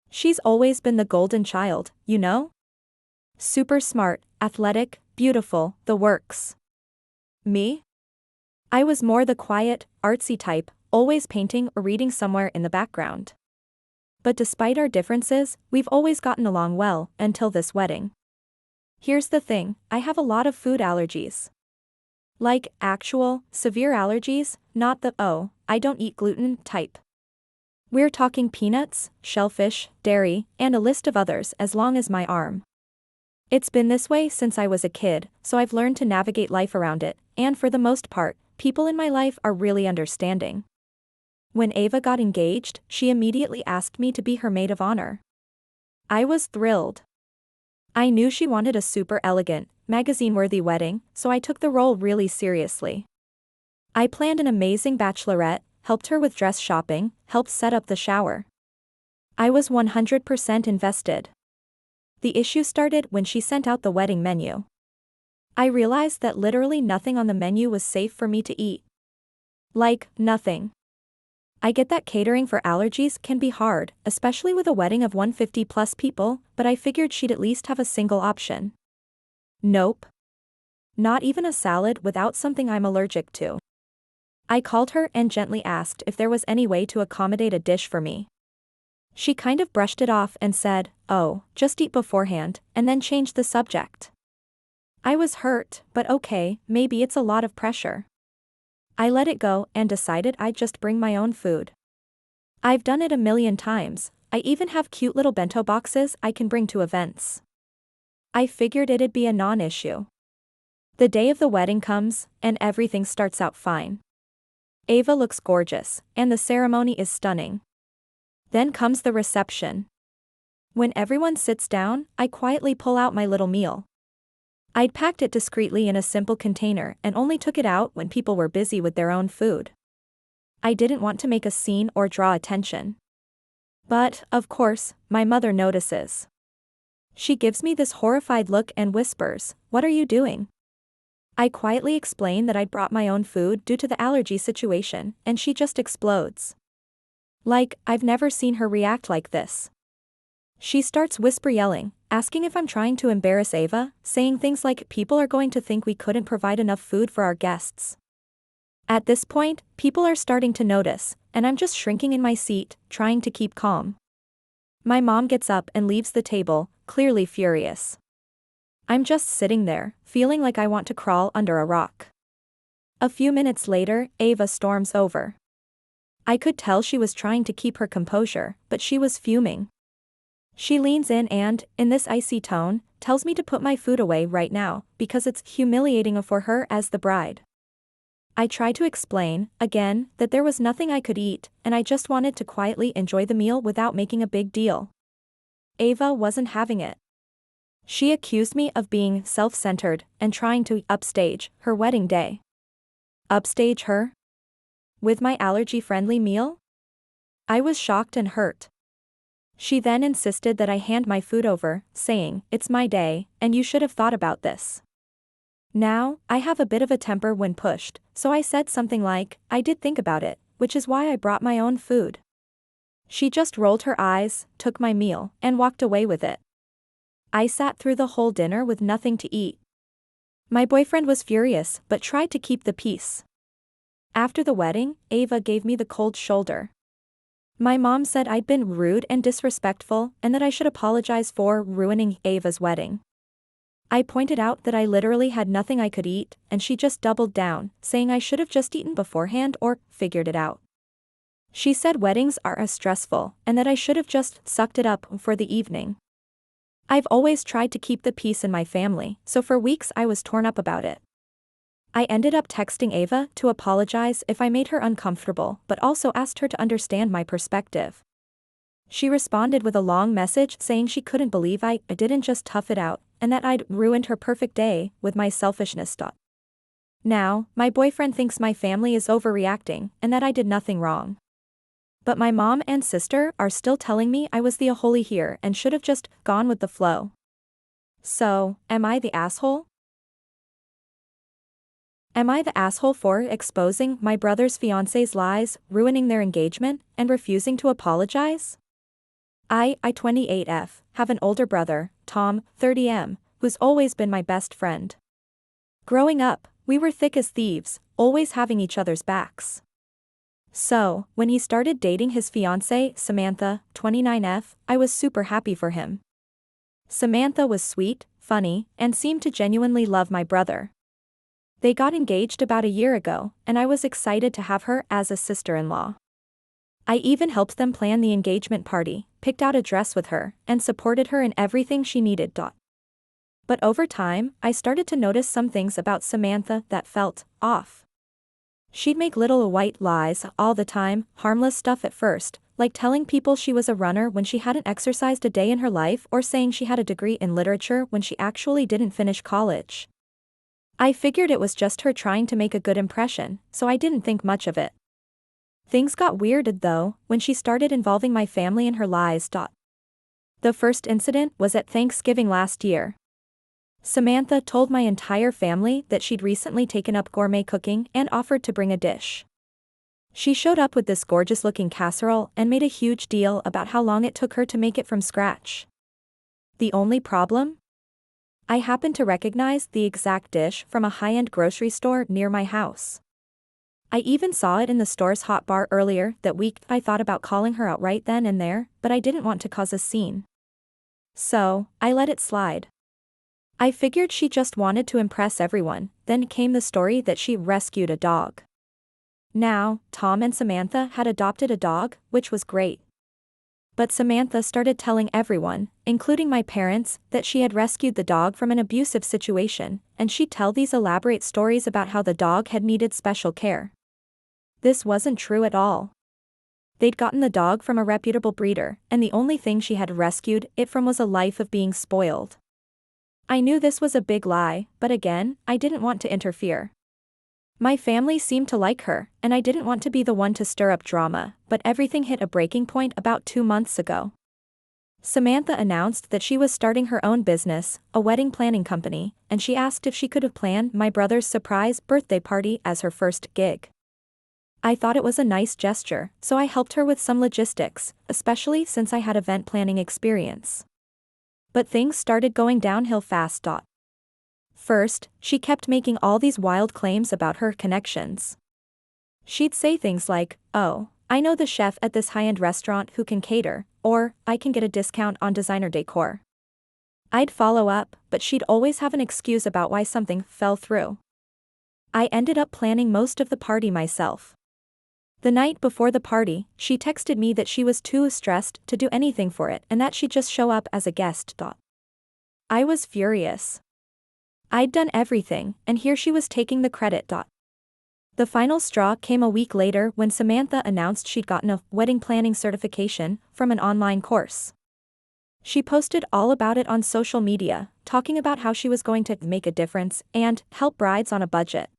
She's always been the golden child, you know? Super smart, athletic, beautiful, the works. Me? I was more the quiet, artsy type, always painting or reading somewhere in the background. But despite our differences, we've always gotten along well, until this wedding. Here's the thing, I have a lot of food allergies. Like, actual, severe allergies, not the "oh, I don't eat gluten" type. We're talking peanuts, shellfish, dairy, and a list of others as long as my arm. It's been this way since I was a kid, so I've learned to navigate life around it, and for the most part, people in my life are really understanding. When Ava got engaged, she immediately asked me to be her maid of honor. I was thrilled. I knew she wanted a super elegant, magazine-worthy wedding, so I took the role really seriously. I planned an amazing bachelorette, helped her with dress shopping, helped set up the shower. I was 100% invested. The issue started when she sent out the wedding menu. I realized that literally nothing on the menu was safe for me to eat. Like, nothing. I get that catering for allergies can be hard, especially with a wedding of 150+ people, but I figured she'd at least have a single option. Nope. Not even a salad without something I'm allergic to. I called her and gently asked if there was any way to accommodate a dish for me. She kind of brushed it off and said, "Oh, just eat beforehand," and then changed the subject. I was hurt, but okay, maybe it's a lot of pressure. I let it go and decided I'd just bring my own food. I've done it a million times, I even have cute little bento boxes I can bring to events. I figured it'd be a non-issue. The day of the wedding comes, and everything starts out fine. Ava looks gorgeous, and the ceremony is stunning. Then comes the reception. When everyone sits down, I quietly pull out my little meal. I'd packed it discreetly in a simple container and only took it out when people were busy with their own food. I didn't want to make a scene or draw attention. But, of course, my mother notices. She gives me this horrified look and whispers, "What are you doing?" I quietly explain that I'd brought my own food due to the allergy situation, and she just explodes. Like, I've never seen her react like this. She starts whisper yelling, asking if I'm trying to embarrass Ava, saying things like people are going to think we couldn't provide enough food for our guests. At this point, people are starting to notice, and I'm just shrinking in my seat, trying to keep calm. My mom gets up and leaves the table, clearly furious. I'm just sitting there, feeling like I want to crawl under a rock. A few minutes later, Ava storms over. I could tell she was trying to keep her composure, but she was fuming. She leans in and, in this icy tone, tells me to put my food away right now, because it's humiliating for her as the bride. I try to explain, again, that there was nothing I could eat, and I just wanted to quietly enjoy the meal without making a big deal. Ava wasn't having it. She accused me of being self-centered and trying to upstage her wedding day. Upstage her? With my allergy-friendly meal? I was shocked and hurt. She then insisted that I hand my food over, saying, "It's my day, and you should have thought about this." Now, I have a bit of a temper when pushed, so I said something like, "I did think about it, which is why I brought my own food." She just rolled her eyes, took my meal, and walked away with it. I sat through the whole dinner with nothing to eat. My boyfriend was furious, but tried to keep the peace. After the wedding, Ava gave me the cold shoulder. My mom said I'd been rude and disrespectful, and that I should apologize for ruining Ava's wedding. I pointed out that I literally had nothing I could eat, and she just doubled down, saying I should have just eaten beforehand or figured it out. She said weddings are stressful, and that I should have just sucked it up for the evening. I've always tried to keep the peace in my family, so for weeks I was torn up about it. I ended up texting Ava to apologize if I made her uncomfortable, but also asked her to understand my perspective. She responded with a long message saying she couldn't believe I didn't just tough it out, and that I'd ruined her perfect day with my selfishness. Now, my boyfriend thinks my family is overreacting and that I did nothing wrong. But my mom and sister are still telling me I was the holy here and should have just gone with the flow. So, am I the asshole? Am I the asshole for exposing my brother's fiance's lies, ruining their engagement, and refusing to apologize? I 28F, have an older brother, Tom, 30M, who's always been my best friend. Growing up, we were thick as thieves, always having each other's backs. So, when he started dating his fiancée, Samantha, 29F, I was super happy for him. Samantha was sweet, funny, and seemed to genuinely love my brother. They got engaged about a year ago, and I was excited to have her as a sister-in-law. I even helped them plan the engagement party, picked out a dress with her, and supported her in everything she needed. But over time, I started to notice some things about Samantha that felt off. She'd make little white lies all the time, harmless stuff at first, like telling people she was a runner when she hadn't exercised a day in her life or saying she had a degree in literature when she actually didn't finish college. I figured it was just her trying to make a good impression, so I didn't think much of it. Things got weirded though, when she started involving my family in her lies. The first incident was at Thanksgiving last year. Samantha told my entire family that she'd recently taken up gourmet cooking and offered to bring a dish. She showed up with this gorgeous-looking casserole and made a huge deal about how long it took her to make it from scratch. The only problem? I happened to recognize the exact dish from a high-end grocery store near my house. I even saw it in the store's hot bar earlier that week. I thought about calling her out right then and there, but I didn't want to cause a scene. So, I let it slide. I figured she just wanted to impress everyone. Then came the story that she rescued a dog. Now, Tom and Samantha had adopted a dog, which was great. But Samantha started telling everyone, including my parents, that she had rescued the dog from an abusive situation, and she'd tell these elaborate stories about how the dog had needed special care. This wasn't true at all. They'd gotten the dog from a reputable breeder, and the only thing she had rescued it from was a life of being spoiled. I knew this was a big lie, but again, I didn't want to interfere. My family seemed to like her, and I didn't want to be the one to stir up drama, but everything hit a breaking point about 2 months ago. Samantha announced that she was starting her own business, a wedding planning company, and she asked if she could have planned my brother's surprise birthday party as her first gig. I thought it was a nice gesture, so I helped her with some logistics, especially since I had event planning experience. But things started going downhill fast. First, she kept making all these wild claims about her connections. She'd say things like, "Oh, I know the chef at this high-end restaurant who can cater," or, "I can get a discount on designer decor." I'd follow up, but she'd always have an excuse about why something fell through. I ended up planning most of the party myself. The night before the party, she texted me that she was too stressed to do anything for it and that she'd just show up as a guest. I was furious. I'd done everything, and here she was taking the credit. The final straw came a week later when Samantha announced she'd gotten a wedding planning certification from an online course. She posted all about it on social media, talking about how she was going to make a difference and help brides on a budget.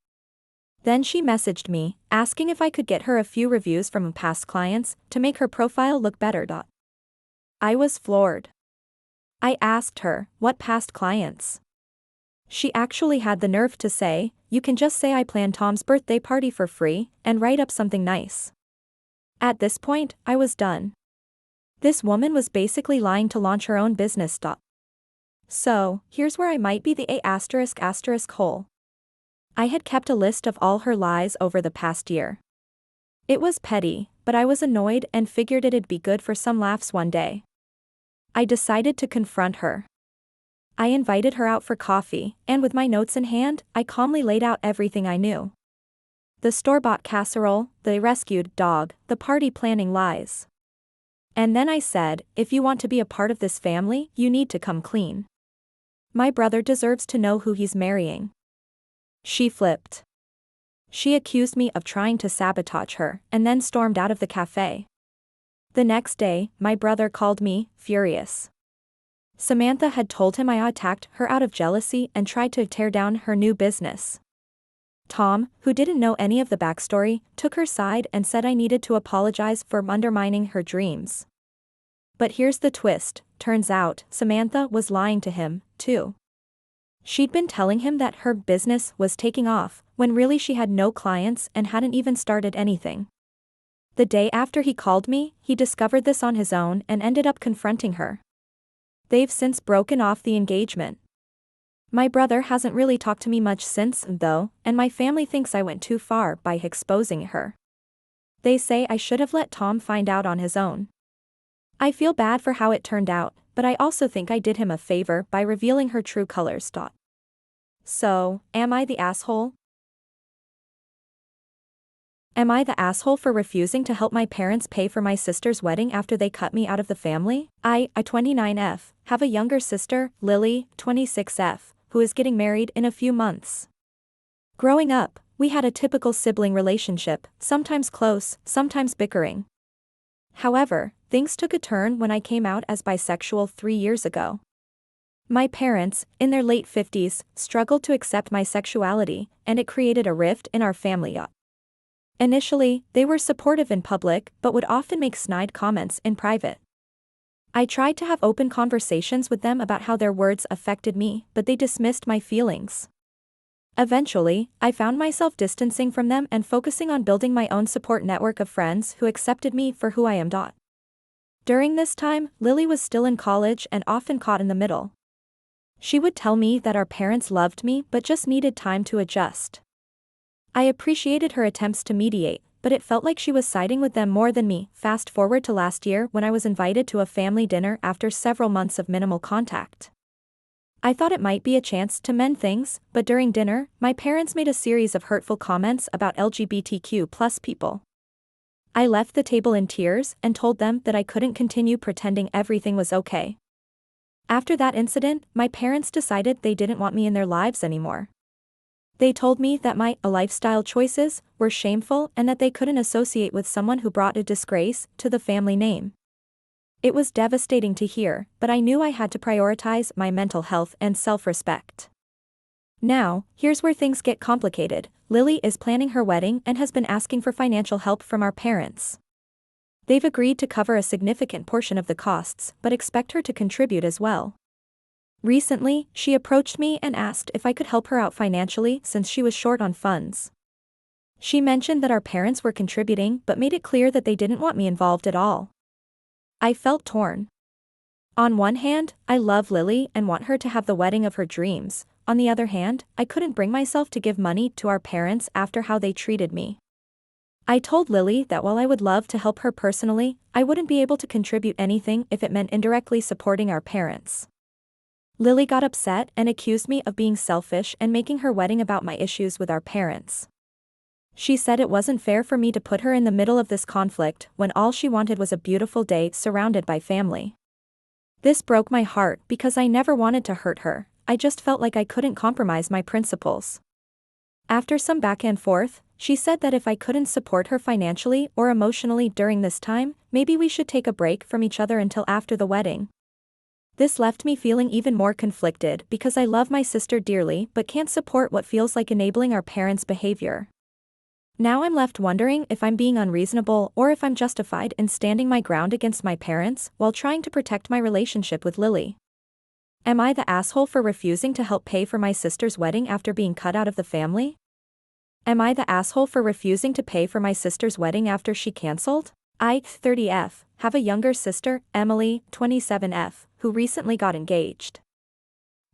Then she messaged me, asking if I could get her a few reviews from past clients to make her profile look better. I was floored. I asked her, what past clients? She actually had the nerve to say, "You can just say I planned Tom's birthday party for free, and write up something nice." At this point, I was done. This woman was basically lying to launch her own business. So, here's where I might be the **** hole. I had kept a list of all her lies over the past year. It was petty, but I was annoyed and figured it'd be good for some laughs one day. I decided to confront her. I invited her out for coffee, and with my notes in hand, I calmly laid out everything I knew. The store-bought casserole, the rescued dog, the party planning lies. And then I said, if you want to be a part of this family, you need to come clean. My brother deserves to know who he's marrying. She flipped. She accused me of trying to sabotage her, and then stormed out of the cafe. The next day, my brother called me, furious. Samantha had told him I attacked her out of jealousy and tried to tear down her new business. Tom, who didn't know any of the backstory, took her side and said I needed to apologize for undermining her dreams. But here's the twist, turns out, Samantha was lying to him, too. She'd been telling him that her business was taking off, when really she had no clients and hadn't even started anything. The day after he called me, he discovered this on his own and ended up confronting her. They've since broken off the engagement. My brother hasn't really talked to me much since, though, and my family thinks I went too far by exposing her. They say I should have let Tom find out on his own. I feel bad for how it turned out, but I also think I did him a favor by revealing her true colors. So, am I the asshole? Am I the asshole for refusing to help my parents pay for my sister's wedding after they cut me out of the family? I, 29F, have a younger sister, Lily, 26F, who is getting married in a few months. Growing up, we had a typical sibling relationship, sometimes close, sometimes bickering. However, things took a turn when I came out as bisexual 3 years ago. My parents, in their late 50s, struggled to accept my sexuality, and it created a rift in our family. Initially, they were supportive in public but would often make snide comments in private. I tried to have open conversations with them about how their words affected me, but they dismissed my feelings. Eventually, I found myself distancing from them and focusing on building my own support network of friends who accepted me for who I am. During this time, Lily was still in college and often caught in the middle. She would tell me that our parents loved me but just needed time to adjust. I appreciated her attempts to mediate, but it felt like she was siding with them more than me. Fast forward to last year when I was invited to a family dinner after several months of minimal contact. I thought it might be a chance to mend things, but during dinner, my parents made a series of hurtful comments about LGBTQ+ people. I left the table in tears and told them that I couldn't continue pretending everything was okay. After that incident, my parents decided they didn't want me in their lives anymore. They told me that my lifestyle choices were shameful and that they couldn't associate with someone who brought a disgrace to the family name. It was devastating to hear, but I knew I had to prioritize my mental health and self-respect. Now, here's where things get complicated. Lily is planning her wedding and has been asking for financial help from our parents. They've agreed to cover a significant portion of the costs, but expect her to contribute as well. Recently, she approached me and asked if I could help her out financially since she was short on funds. She mentioned that our parents were contributing but made it clear that they didn't want me involved at all. I felt torn. On one hand, I love Lily and want her to have the wedding of her dreams. On the other hand, I couldn't bring myself to give money to our parents after how they treated me. I told Lily that while I would love to help her personally, I wouldn't be able to contribute anything if it meant indirectly supporting our parents. Lily got upset and accused me of being selfish and making her wedding about my issues with our parents. She said it wasn't fair for me to put her in the middle of this conflict when all she wanted was a beautiful day surrounded by family. This broke my heart because I never wanted to hurt her, I just felt like I couldn't compromise my principles. After some back and forth, she said that if I couldn't support her financially or emotionally during this time, maybe we should take a break from each other until after the wedding. This left me feeling even more conflicted because I love my sister dearly but can't support what feels like enabling our parents' behavior. Now I'm left wondering if I'm being unreasonable or if I'm justified in standing my ground against my parents while trying to protect my relationship with Lily. Am I the asshole for refusing to help pay for my sister's wedding after being cut out of the family? Am I the asshole for refusing to pay for my sister's wedding after she canceled? I, 30F, have a younger sister, Emily, 27F, who recently got engaged.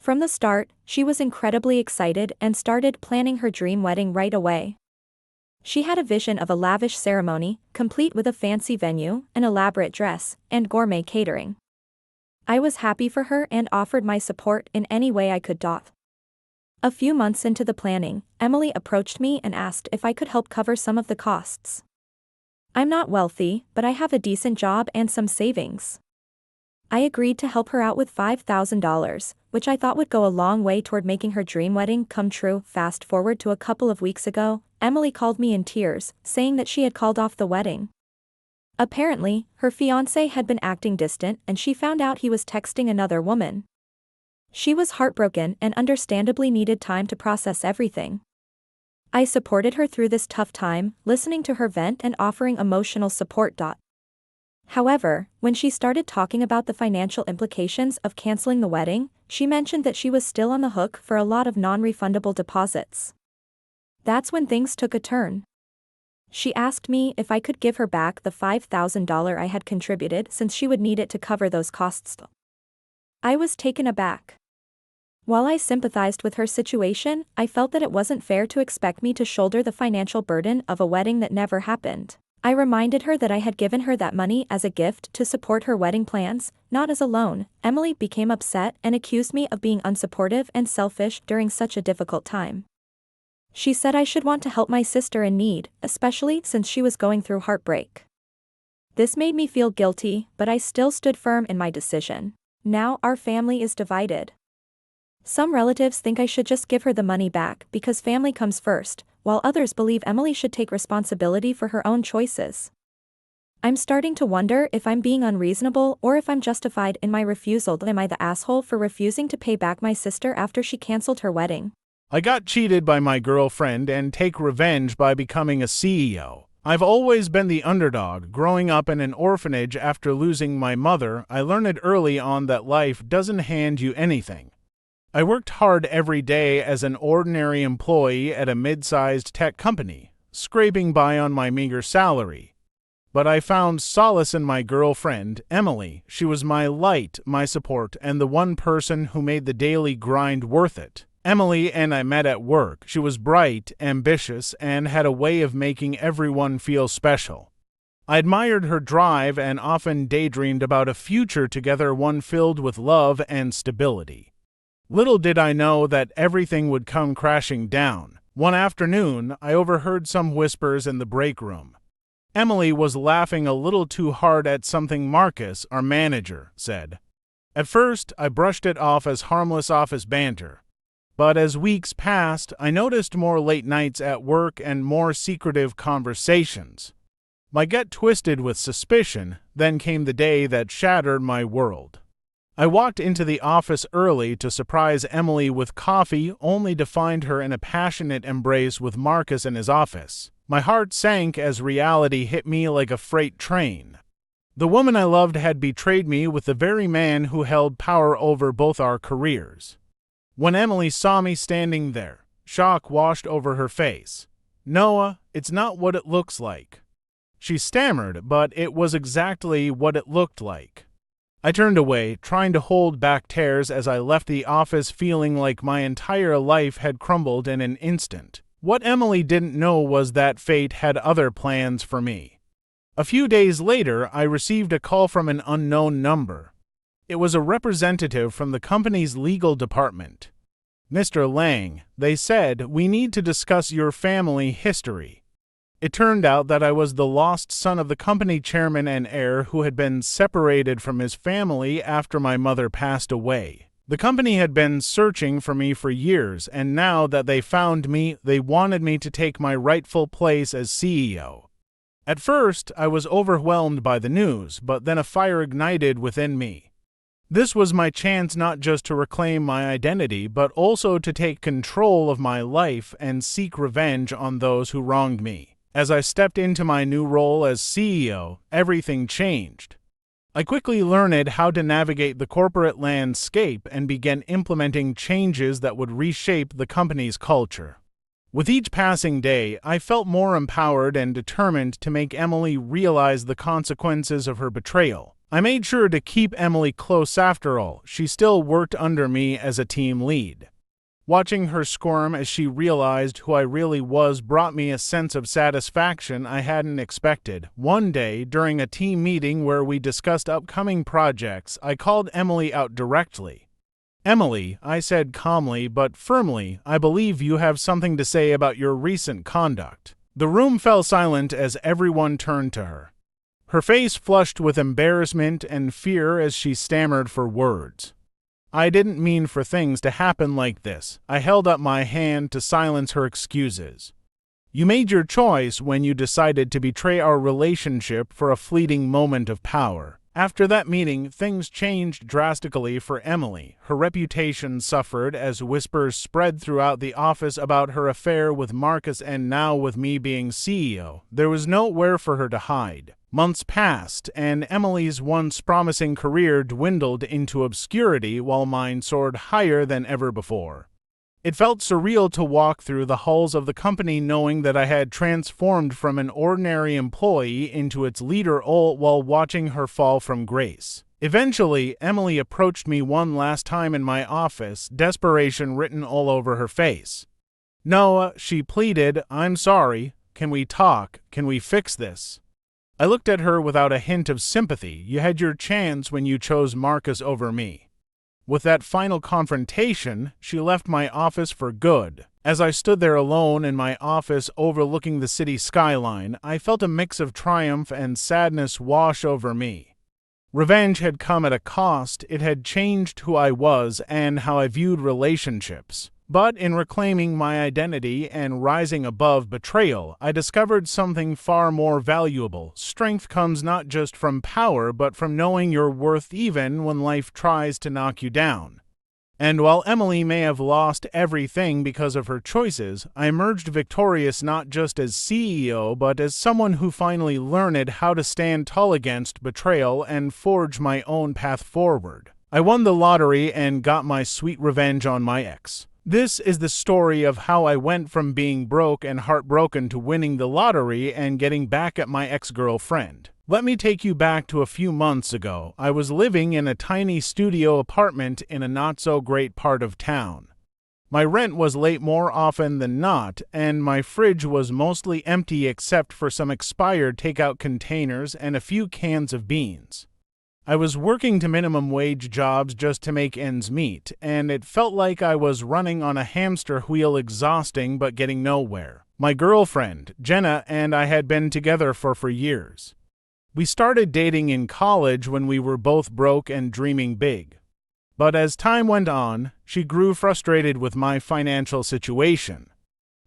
From the start, she was incredibly excited and started planning her dream wedding right away. She had a vision of a lavish ceremony, complete with a fancy venue, an elaborate dress, and gourmet catering. I was happy for her and offered my support in any way I could. A few months into the planning, Emily approached me and asked if I could help cover some of the costs. I'm not wealthy, but I have a decent job and some savings. I agreed to help her out with $5,000, which I thought would go a long way toward making her dream wedding come true. Fast forward to a couple of weeks ago, Emily called me in tears, saying that she had called off the wedding. Apparently, her fiancé had been acting distant and she found out he was texting another woman. She was heartbroken and understandably needed time to process everything. I supported her through this tough time, listening to her vent and offering emotional support. However, when she started talking about the financial implications of canceling the wedding, she mentioned that she was still on the hook for a lot of non-refundable deposits. That's when things took a turn. She asked me if I could give her back the $5,000 I had contributed since she would need it to cover those costs. I was taken aback. While I sympathized with her situation, I felt that it wasn't fair to expect me to shoulder the financial burden of a wedding that never happened. I reminded her that I had given her that money as a gift to support her wedding plans, not as a loan. Emily became upset and accused me of being unsupportive and selfish during such a difficult time. She said I should want to help my sister in need, especially since she was going through heartbreak. This made me feel guilty, but I still stood firm in my decision. Now our family is divided. Some relatives think I should just give her the money back because family comes first, while others believe Emily should take responsibility for her own choices. I'm starting to wonder if I'm being unreasonable or if I'm justified in my refusal. Am I the asshole for refusing to pay back my sister after she canceled her wedding? I got cheated by my girlfriend and take revenge by becoming a CEO. I've always been the underdog. Growing up in an orphanage after losing my mother, I learned early on that life doesn't hand you anything. I worked hard every day as an ordinary employee at a mid-sized tech company, scraping by on my meager salary. But I found solace in my girlfriend, Emily. She was my light, my support, and the one person who made the daily grind worth it. Emily and I met at work. She was bright, ambitious, and had a way of making everyone feel special. I admired her drive and often daydreamed about a future together, one filled with love and stability. Little did I know that everything would come crashing down. One afternoon, I overheard some whispers in the break room. Emily was laughing a little too hard at something Marcus, our manager, said. At first, I brushed it off as harmless office banter. But as weeks passed, I noticed more late nights at work and more secretive conversations. My gut twisted with suspicion. Then came the day that shattered my world. I walked into the office early to surprise Emily with coffee, only to find her in a passionate embrace with Marcus in his office. My heart sank as reality hit me like a freight train. The woman I loved had betrayed me with the very man who held power over both our careers. When Emily saw me standing there, shock washed over her face. Noah, it's not what it looks like. She stammered, but it was exactly what it looked like. I turned away, trying to hold back tears as I left the office, feeling like my entire life had crumbled in an instant. What Emily didn't know was that fate had other plans for me. A few days later, I received a call from an unknown number. It was a representative from the company's legal department. Mr. Lang, they said, we need to discuss your family history. It turned out that I was the lost son of the company chairman and heir who had been separated from his family after my mother passed away. The company had been searching for me for years, and now that they found me, they wanted me to take my rightful place as CEO. At first, I was overwhelmed by the news, but then a fire ignited within me. This was my chance not just to reclaim my identity, but also to take control of my life and seek revenge on those who wronged me. As I stepped into my new role as CEO, everything changed. I quickly learned how to navigate the corporate landscape and began implementing changes that would reshape the company's culture. With each passing day, I felt more empowered and determined to make Emily realize the consequences of her betrayal. I made sure to keep Emily close after all. She still worked under me as a team lead. Watching her squirm as she realized who I really was brought me a sense of satisfaction I hadn't expected. One day, during a team meeting where we discussed upcoming projects, I called Emily out directly. Emily, I said calmly but firmly, I believe you have something to say about your recent conduct. The room fell silent as everyone turned to her. Her face flushed with embarrassment and fear as she stammered for words. I didn't mean for things to happen like this. I held up my hand to silence her excuses. You made your choice when you decided to betray our relationship for a fleeting moment of power. After that meeting, things changed drastically for Emily. Her reputation suffered as whispers spread throughout the office about her affair with Marcus, and now with me being CEO, there was nowhere for her to hide. Months passed, and Emily's once promising career dwindled into obscurity while mine soared higher than ever before. It felt surreal to walk through the halls of the company knowing that I had transformed from an ordinary employee into its leader, all while watching her fall from grace. Eventually, Emily approached me one last time in my office, desperation written all over her face. "Noah," she pleaded, "I'm sorry. Can we talk? Can we fix this?" I looked at her without a hint of sympathy. You had your chance when you chose Marcus over me. With that final confrontation, she left my office for good. As I stood there alone in my office overlooking the city skyline, I felt a mix of triumph and sadness wash over me. Revenge had come at a cost. It had changed who I was and how I viewed relationships. But in reclaiming my identity and rising above betrayal, I discovered something far more valuable. Strength comes not just from power, but from knowing your worth even when life tries to knock you down. And while Emily may have lost everything because of her choices, I emerged victorious not just as CEO, but as someone who finally learned how to stand tall against betrayal and forge my own path forward. I won the lottery and got my sweet revenge on my ex. This is the story of how I went from being broke and heartbroken to winning the lottery and getting back at my ex-girlfriend. Let me take you back to a few months ago. I was living in a tiny studio apartment in a not-so-great part of town. My rent was late more often than not, and my fridge was mostly empty except for some expired takeout containers and a few cans of beans. I was working to minimum wage jobs just to make ends meet, and it felt like I was running on a hamster wheel, exhausting but getting nowhere. My girlfriend, Jenna, and I had been together for years. We started dating in college when we were both broke and dreaming big. But as time went on, she grew frustrated with my financial situation.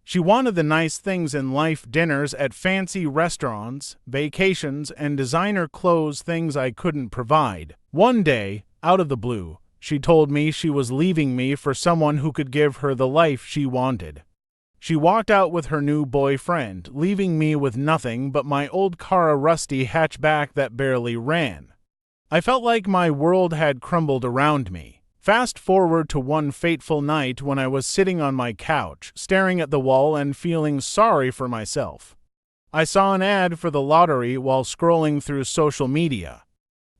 She wanted the nice things in life, dinners at fancy restaurants, vacations, and designer clothes, things I couldn't provide. One day, out of the blue, she told me she was leaving me for someone who could give her the life she wanted. She walked out with her new boyfriend, leaving me with nothing but my old car, a rusty hatchback that barely ran. I felt like my world had crumbled around me. Fast forward to one fateful night when I was sitting on my couch, staring at the wall and feeling sorry for myself. I saw an ad for the lottery while scrolling through social media.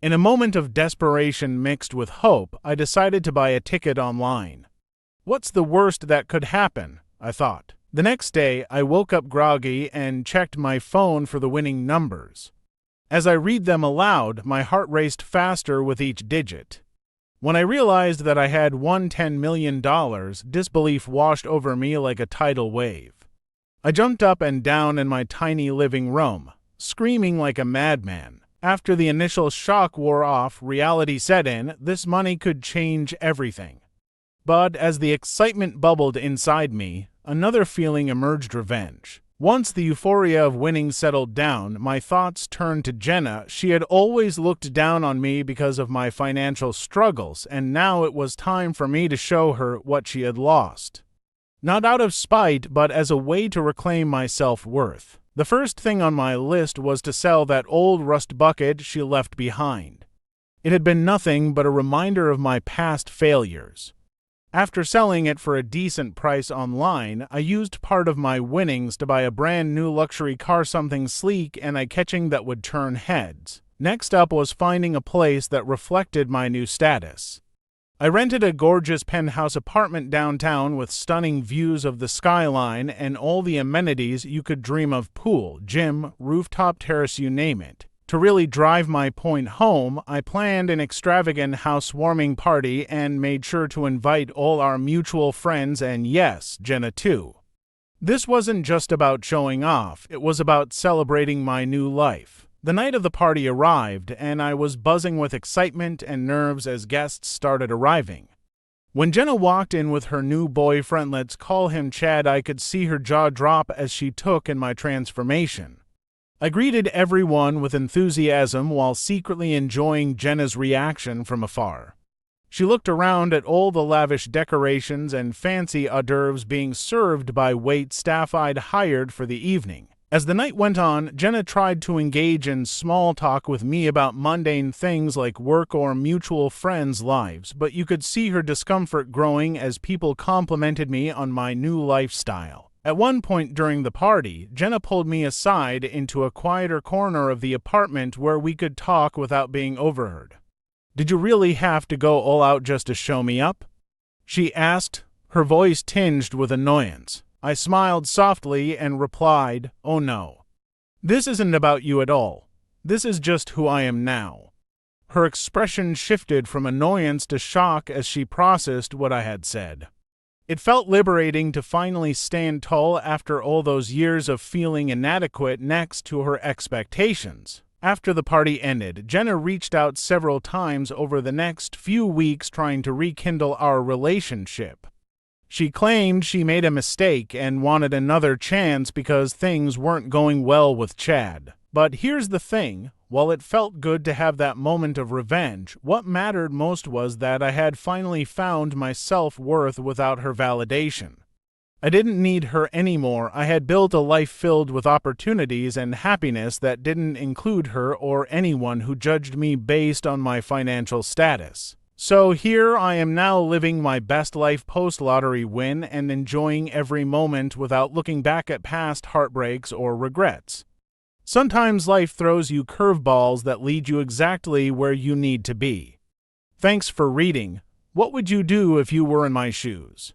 In a moment of desperation mixed with hope, I decided to buy a ticket online. What's the worst that could happen? I thought. The next day, I woke up groggy and checked my phone for the winning numbers. As I read them aloud, my heart raced faster with each digit. When I realized that I had won $10 million, disbelief washed over me like a tidal wave. I jumped up and down in my tiny living room, screaming like a madman. After the initial shock wore off, reality set in. This money could change everything. But as the excitement bubbled inside me, another feeling emerged: revenge. Once the euphoria of winning settled down, my thoughts turned to Jenna. She had always looked down on me because of my financial struggles, and now it was time for me to show her what she had lost. Not out of spite, but as a way to reclaim my self-worth. The first thing on my list was to sell that old rust bucket she left behind. It had been nothing but a reminder of my past failures. After selling it for a decent price online, I used part of my winnings to buy a brand new luxury car, something sleek and eye-catching that would turn heads. Next up was finding a place that reflected my new status. I rented a gorgeous penthouse apartment downtown with stunning views of the skyline and all the amenities you could dream of: pool, gym, rooftop terrace, you name it. To really drive my point home, I planned an extravagant housewarming party and made sure to invite all our mutual friends, and yes, Jenna too. This wasn't just about showing off, it was about celebrating my new life. The night of the party arrived, and I was buzzing with excitement and nerves as guests started arriving. When Jenna walked in with her new boyfriend, let's call him Chad, I could see her jaw drop as she took in my transformation. I greeted everyone with enthusiasm while secretly enjoying Jenna's reaction from afar. She looked around at all the lavish decorations and fancy hors d'oeuvres being served by wait staff I'd hired for the evening. As the night went on, Jenna tried to engage in small talk with me about mundane things like work or mutual friends' lives, but you could see her discomfort growing as people complimented me on my new lifestyle. At one point during the party, Jenna pulled me aside into a quieter corner of the apartment where we could talk without being overheard. "Did you really have to go all out just to show me up?" she asked, her voice tinged with annoyance. I smiled softly and replied, "Oh no. This isn't about you at all. This is just who I am now." Her expression shifted from annoyance to shock as she processed what I had said. It felt liberating to finally stand tall after all those years of feeling inadequate next to her expectations. After the party ended, Jenna reached out several times over the next few weeks trying to rekindle our relationship. She claimed she made a mistake and wanted another chance because things weren't going well with Chad. But here's the thing, while it felt good to have that moment of revenge, what mattered most was that I had finally found my self-worth without her validation. I didn't need her anymore. I had built a life filled with opportunities and happiness that didn't include her or anyone who judged me based on my financial status. So here I am now living my best life post-lottery win and enjoying every moment without looking back at past heartbreaks or regrets. Sometimes life throws you curveballs that lead you exactly where you need to be. Thanks for reading. What would you do if you were in my shoes?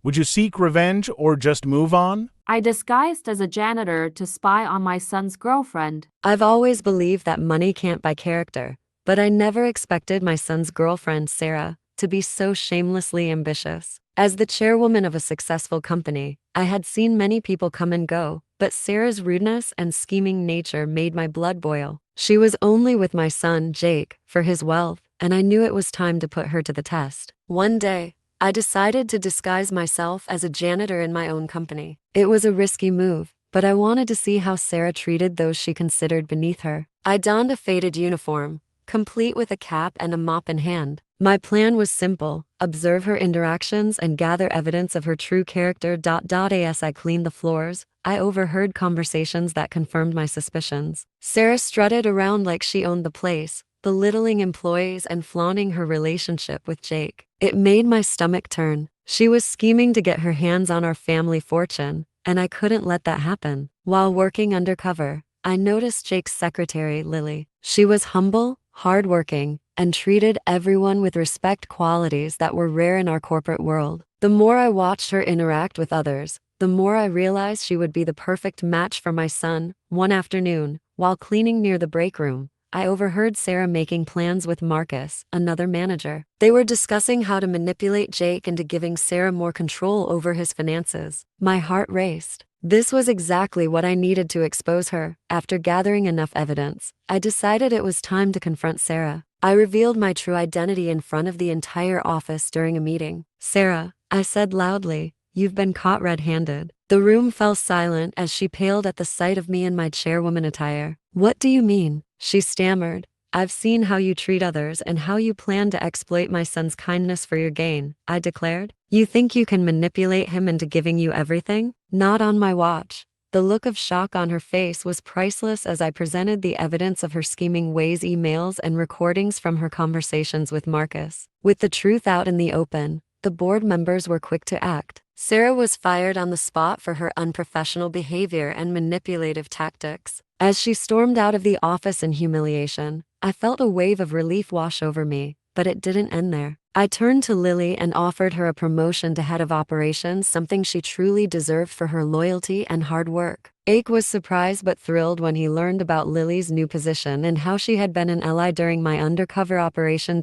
Would you seek revenge or just move on? I disguised as a janitor to spy on my son's girlfriend. I've always believed that money can't buy character, but I never expected my son's girlfriend, Sarah, to be so shamelessly ambitious. As the chairwoman of a successful company, I had seen many people come and go, but Sarah's rudeness and scheming nature made my blood boil. She was only with my son, Jake, for his wealth, and I knew it was time to put her to the test. One day, I decided to disguise myself as a janitor in my own company. It was a risky move, but I wanted to see how Sarah treated those she considered beneath her. I donned a faded uniform, complete with a cap and a mop in hand. My plan was simple: observe her interactions and gather evidence of her true character. As I cleaned the floors, I overheard conversations that confirmed my suspicions. Sarah strutted around like she owned the place, belittling employees and flaunting her relationship with Jake. It made my stomach turn. She was scheming to get her hands on our family fortune, and I couldn't let that happen. While working undercover, I noticed Jake's secretary, Lily. She was humble, hardworking, and treated everyone with respect, qualities that were rare in our corporate world. The more I watched her interact with others, the more I realized she would be the perfect match for my son. One afternoon, while cleaning near the break room, I overheard Sarah making plans with Marcus, another manager. They were discussing how to manipulate Jake into giving Sarah more control over his finances. My heart raced. This was exactly what I needed to expose her. After gathering enough evidence, I decided it was time to confront Sarah. I revealed my true identity in front of the entire office during a meeting. "Sarah," I said loudly, "you've been caught red-handed." The room fell silent as she paled at the sight of me in my chairwoman attire. "What do you mean?" she stammered. "I've seen how you treat others and how you plan to exploit my son's kindness for your gain," I declared. "You think you can manipulate him into giving you everything? Not on my watch." The look of shock on her face was priceless as I presented the evidence of her scheming ways: emails and recordings from her conversations with Marcus. With the truth out in the open, the board members were quick to act. Sarah was fired on the spot for her unprofessional behavior and manipulative tactics. As she stormed out of the office in humiliation, I felt a wave of relief wash over me, but it didn't end there. I turned to Lily and offered her a promotion to head of operations, something she truly deserved for her loyalty and hard work. Ake was surprised but thrilled when he learned about Lily's new position and how she had been an ally during my undercover operation.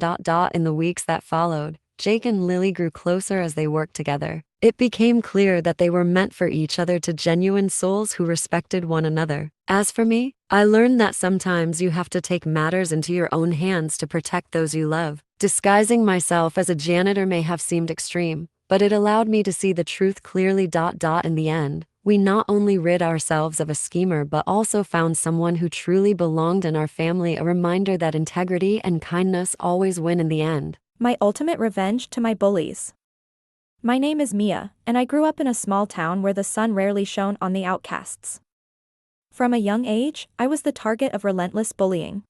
In the weeks that followed, Jake and Lily grew closer as they worked together. It became clear that they were meant for each other, to genuine souls who respected one another. As for me, I learned that sometimes you have to take matters into your own hands to protect those you love. Disguising myself as a janitor may have seemed extreme, but it allowed me to see the truth clearly. In the end, We not only rid ourselves of a schemer but also found someone who truly belonged in our family, a reminder that integrity and kindness always win in the end. My ultimate revenge to my bullies. My name is Mia, and I grew up in a small town where the sun rarely shone on the outcasts. From a young age, I was the target of relentless bullying.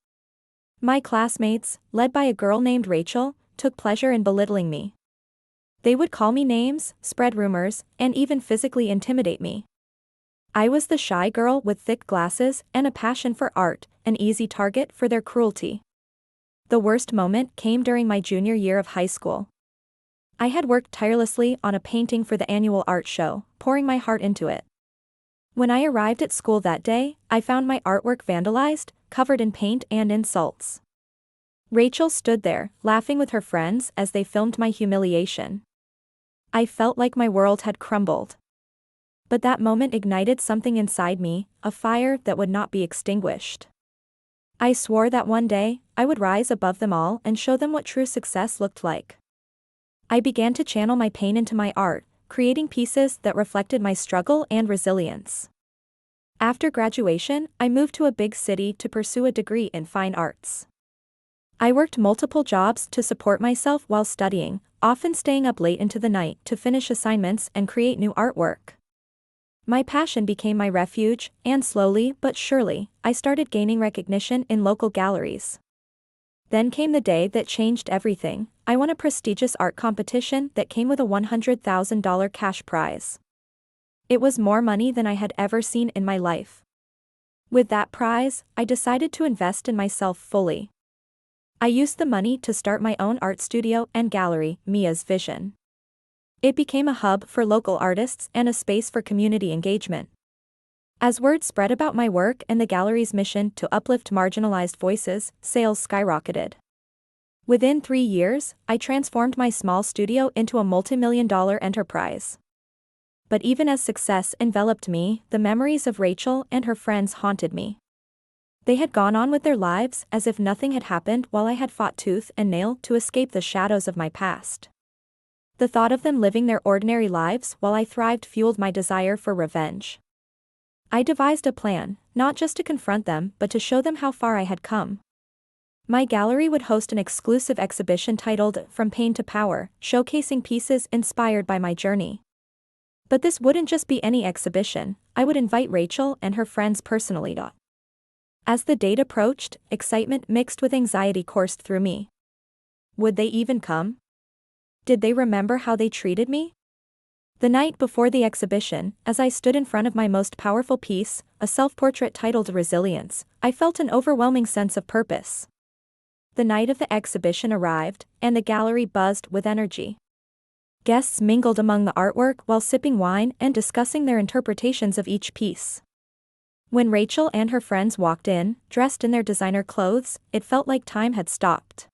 My classmates, led by a girl named Rachel, took pleasure in belittling me. They would call me names, spread rumors, and even physically intimidate me. I was the shy girl with thick glasses and a passion for art, an easy target for their cruelty. The worst moment came during my junior year of high school. I had worked tirelessly on a painting for the annual art show, pouring my heart into it. When I arrived at school that day, I found my artwork vandalized, covered in paint and insults. Rachel stood there, laughing with her friends as they filmed my humiliation. I felt like my world had crumbled. But that moment ignited something inside me, a fire that would not be extinguished. I swore that one day, I would rise above them all and show them what true success looked like. I began to channel my pain into my art, creating pieces that reflected my struggle and resilience. After graduation, I moved to a big city to pursue a degree in fine arts. I worked multiple jobs to support myself while studying, often staying up late into the night to finish assignments and create new artwork. My passion became my refuge, and slowly but surely, I started gaining recognition in local galleries. Then came the day that changed everything. I won a prestigious art competition that came with a $100,000 cash prize. It was more money than I had ever seen in my life. With that prize, I decided to invest in myself fully. I used the money to start my own art studio and gallery, Mia's Vision. It became a hub for local artists and a space for community engagement. As word spread about my work and the gallery's mission to uplift marginalized voices, sales skyrocketed. Within 3 years, I transformed my small studio into a multi-million-dollar enterprise. But even as success enveloped me, the memories of Rachel and her friends haunted me. They had gone on with their lives as if nothing had happened while I had fought tooth and nail to escape the shadows of my past. The thought of them living their ordinary lives while I thrived fueled my desire for revenge. I devised a plan, not just to confront them but to show them how far I had come. My gallery would host an exclusive exhibition titled From Pain to Power, showcasing pieces inspired by my journey. But this wouldn't just be any exhibition, I would invite Rachel and her friends personally. As the date approached, excitement mixed with anxiety coursed through me. Would they even come? Did they remember how they treated me? The night before the exhibition, as I stood in front of my most powerful piece, a self-portrait titled Resilience, I felt an overwhelming sense of purpose. The night of the exhibition arrived, and the gallery buzzed with energy. Guests mingled among the artwork while sipping wine and discussing their interpretations of each piece. When Rachel and her friends walked in, dressed in their designer clothes, it felt like time had stopped.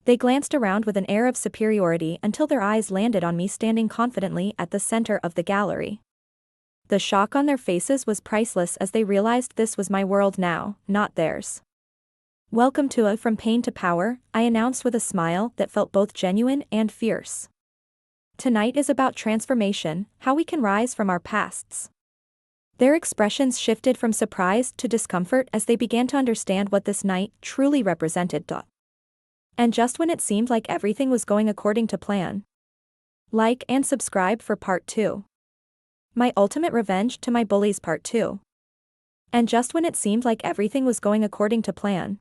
They glanced around with an air of superiority until their eyes landed on me standing confidently at the center of the gallery. The shock on their faces was priceless as they realized this was my world now, not theirs. "Welcome to a From Pain to Power," I announced with a smile that felt both genuine and fierce. "Tonight is about transformation, how we can rise from our pasts." Their expressions shifted from surprise to discomfort as they began to understand what this night truly represented. And just when it seemed like everything was going according to plan. Like and subscribe for Part 2. My Ultimate Revenge to My Bullies Part 2. And just when it seemed like everything was going according to plan.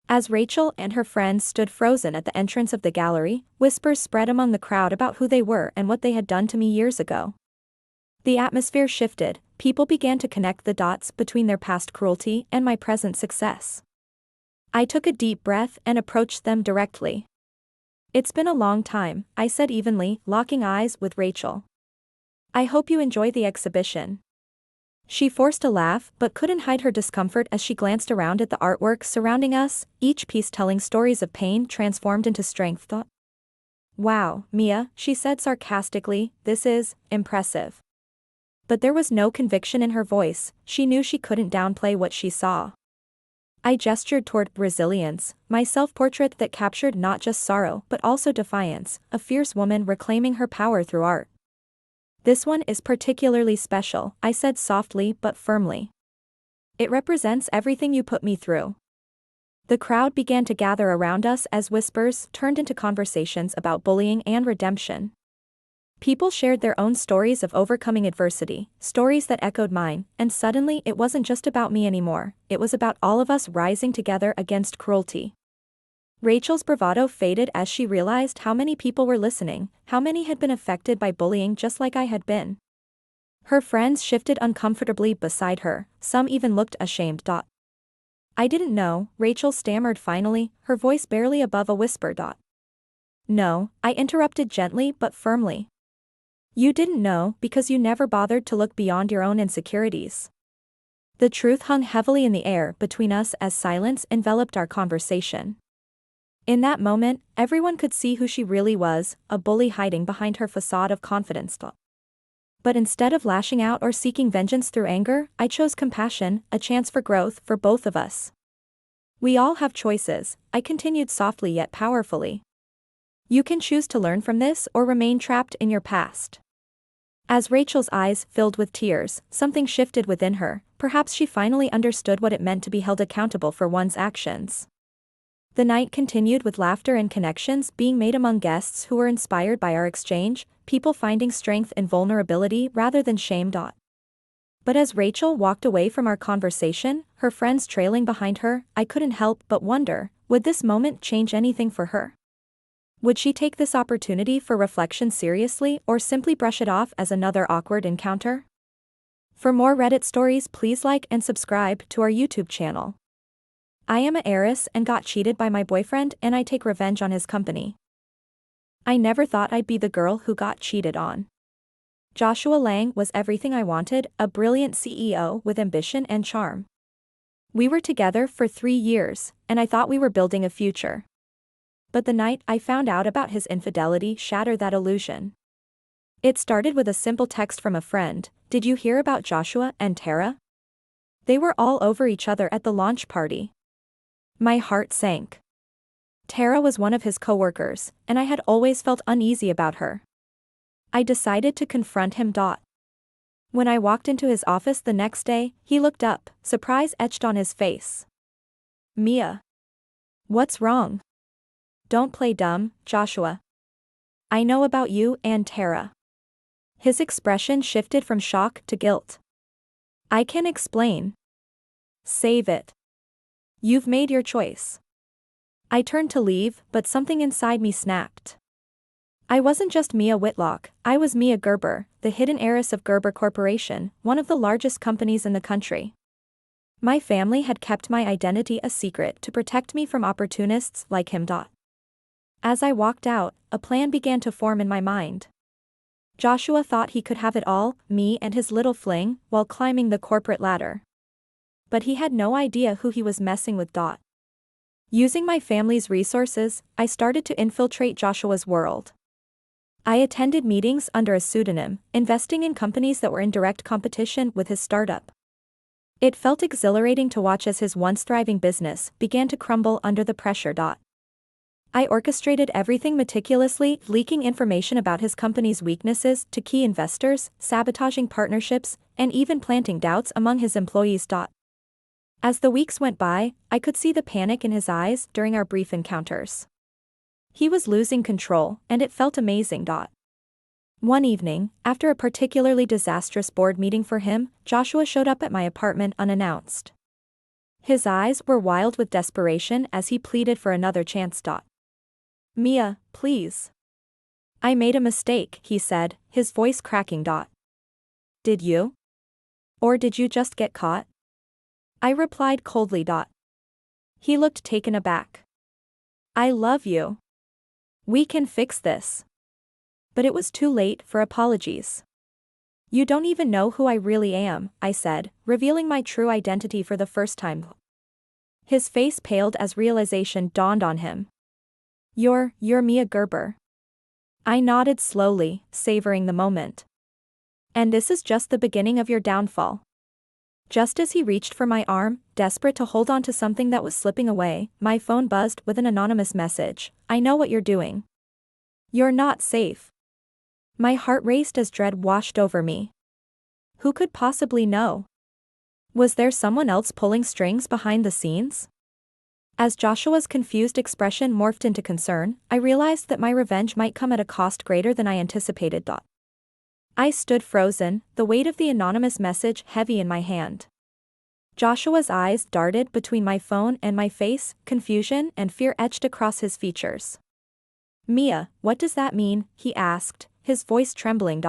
As Rachel and her friends stood frozen at the entrance of the gallery, whispers spread among the crowd about who they were and what they had done to me years ago. The atmosphere shifted, people began to connect the dots between their past cruelty and my present success. I took a deep breath and approached them directly. "It's been a long time," I said evenly, locking eyes with Rachel. "I hope you enjoy the exhibition." She forced a laugh but couldn't hide her discomfort as she glanced around at the artwork surrounding us, each piece telling stories of pain transformed into strength. "Wow, Mia," she said sarcastically, "this is impressive." But there was no conviction in her voice, she knew she couldn't downplay what she saw. I gestured toward Resilience, my self-portrait that captured not just sorrow but also defiance, a fierce woman reclaiming her power through art. This one is particularly special, I said softly but firmly. It represents everything you put me through. The crowd began to gather around us as whispers turned into conversations about bullying and redemption. People shared their own stories of overcoming adversity, stories that echoed mine, and suddenly it wasn't just about me anymore, it was about all of us rising together against cruelty. Rachel's bravado faded as she realized how many people were listening, how many had been affected by bullying just like I had been. Her friends shifted uncomfortably beside her, some even looked ashamed. I didn't know, Rachel stammered finally, her voice barely above a whisper. No, I interrupted gently but firmly. You didn't know because you never bothered to look beyond your own insecurities. The truth hung heavily in the air between us as silence enveloped our conversation. In that moment, everyone could see who she really was, a bully hiding behind her facade of confidence. But instead of lashing out or seeking vengeance through anger, I chose compassion, a chance for growth for both of us. We all have choices, I continued softly yet powerfully. You can choose to learn from this or remain trapped in your past. As Rachel's eyes filled with tears, something shifted within her, perhaps she finally understood what it meant to be held accountable for one's actions. The night continued with laughter and connections being made among guests who were inspired by our exchange, people finding strength in vulnerability rather than shame. But as Rachel walked away from our conversation, her friends trailing behind her, I couldn't help but wonder, would this moment change anything for her? Would she take this opportunity for reflection seriously or simply brush it off as another awkward encounter? For more Reddit stories, please like and subscribe to our YouTube channel. I am an heiress and got cheated by my boyfriend and I take revenge on his company. I never thought I'd be the girl who got cheated on. Joshua Lang was everything I wanted, a brilliant CEO with ambition and charm. We were together for 3 years, and I thought we were building a future. But the night I found out about his infidelity shattered that illusion. It started with a simple text from a friend, "Did you hear about Joshua and Tara? They were all over each other at the launch party." My heart sank. Tara was one of his coworkers, and I had always felt uneasy about her. I decided to confront him. When I walked into his office the next day, he looked up, surprise etched on his face. "Mia. What's wrong? Don't play dumb, Joshua. I know about you and Tara." His expression shifted from shock to guilt. "I can explain." "Save it. You've made your choice." I turned to leave, but something inside me snapped. I wasn't just Mia Whitlock, I was Mia Gerber, the hidden heiress of Gerber Corporation, one of the largest companies in the country. My family had kept my identity a secret to protect me from opportunists like him. As I walked out, a plan began to form in my mind. Joshua thought he could have it all, me and his little fling, while climbing the corporate ladder. But he had no idea who he was messing with. Using my family's resources, I started to infiltrate Joshua's world. I attended meetings under a pseudonym, investing in companies that were in direct competition with his startup. It felt exhilarating to watch as his once thriving business began to crumble under the pressure. I orchestrated everything meticulously, leaking information about his company's weaknesses to key investors, sabotaging partnerships, and even planting doubts among his employees. As the weeks went by, I could see the panic in his eyes during our brief encounters. He was losing control, and it felt amazing. One evening, after a particularly disastrous board meeting for him, Joshua showed up at my apartment unannounced. His eyes were wild with desperation as he pleaded for another chance. "Mia, please. I made a mistake," he said, his voice cracking. "Did you? Or did you just get caught?" I replied coldly. He looked taken aback. "I love you. We can fix this." But it was too late for apologies. "You don't even know who I really am," I said, revealing my true identity for the first time. His face paled as realization dawned on him. You're Mia Gerber." I nodded slowly, savoring the moment. "And this is just the beginning of your downfall." Just as he reached for my arm, desperate to hold on to something that was slipping away, my phone buzzed with an anonymous message. "I know what you're doing. You're not safe." My heart raced as dread washed over me. Who could possibly know? Was there someone else pulling strings behind the scenes? As Joshua's confused expression morphed into concern, I realized that my revenge might come at a cost greater than I anticipated. I stood frozen, the weight of the anonymous message heavy in my hand. Joshua's eyes darted between my phone and my face, confusion and fear etched across his features. "Mia, what does that mean?" he asked, his voice trembling.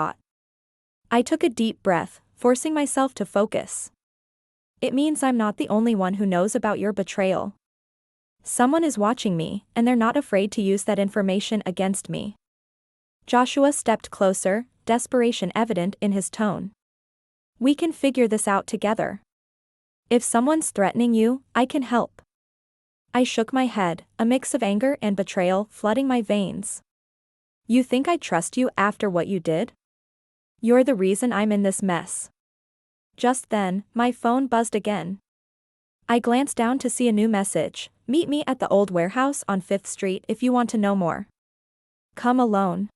I took a deep breath, forcing myself to focus. "It means I'm not the only one who knows about your betrayal. Someone is watching me, and they're not afraid to use that information against me." Joshua stepped closer, desperation evident in his tone. "We can figure this out together. If someone's threatening you, I can help." I shook my head, a mix of anger and betrayal flooding my veins. "You think I'd trust you after what you did? You're the reason I'm in this mess." Just then, my phone buzzed again. I glanced down to see a new message: "Meet me at the old warehouse on 5th Street if you want to know more. Come alone."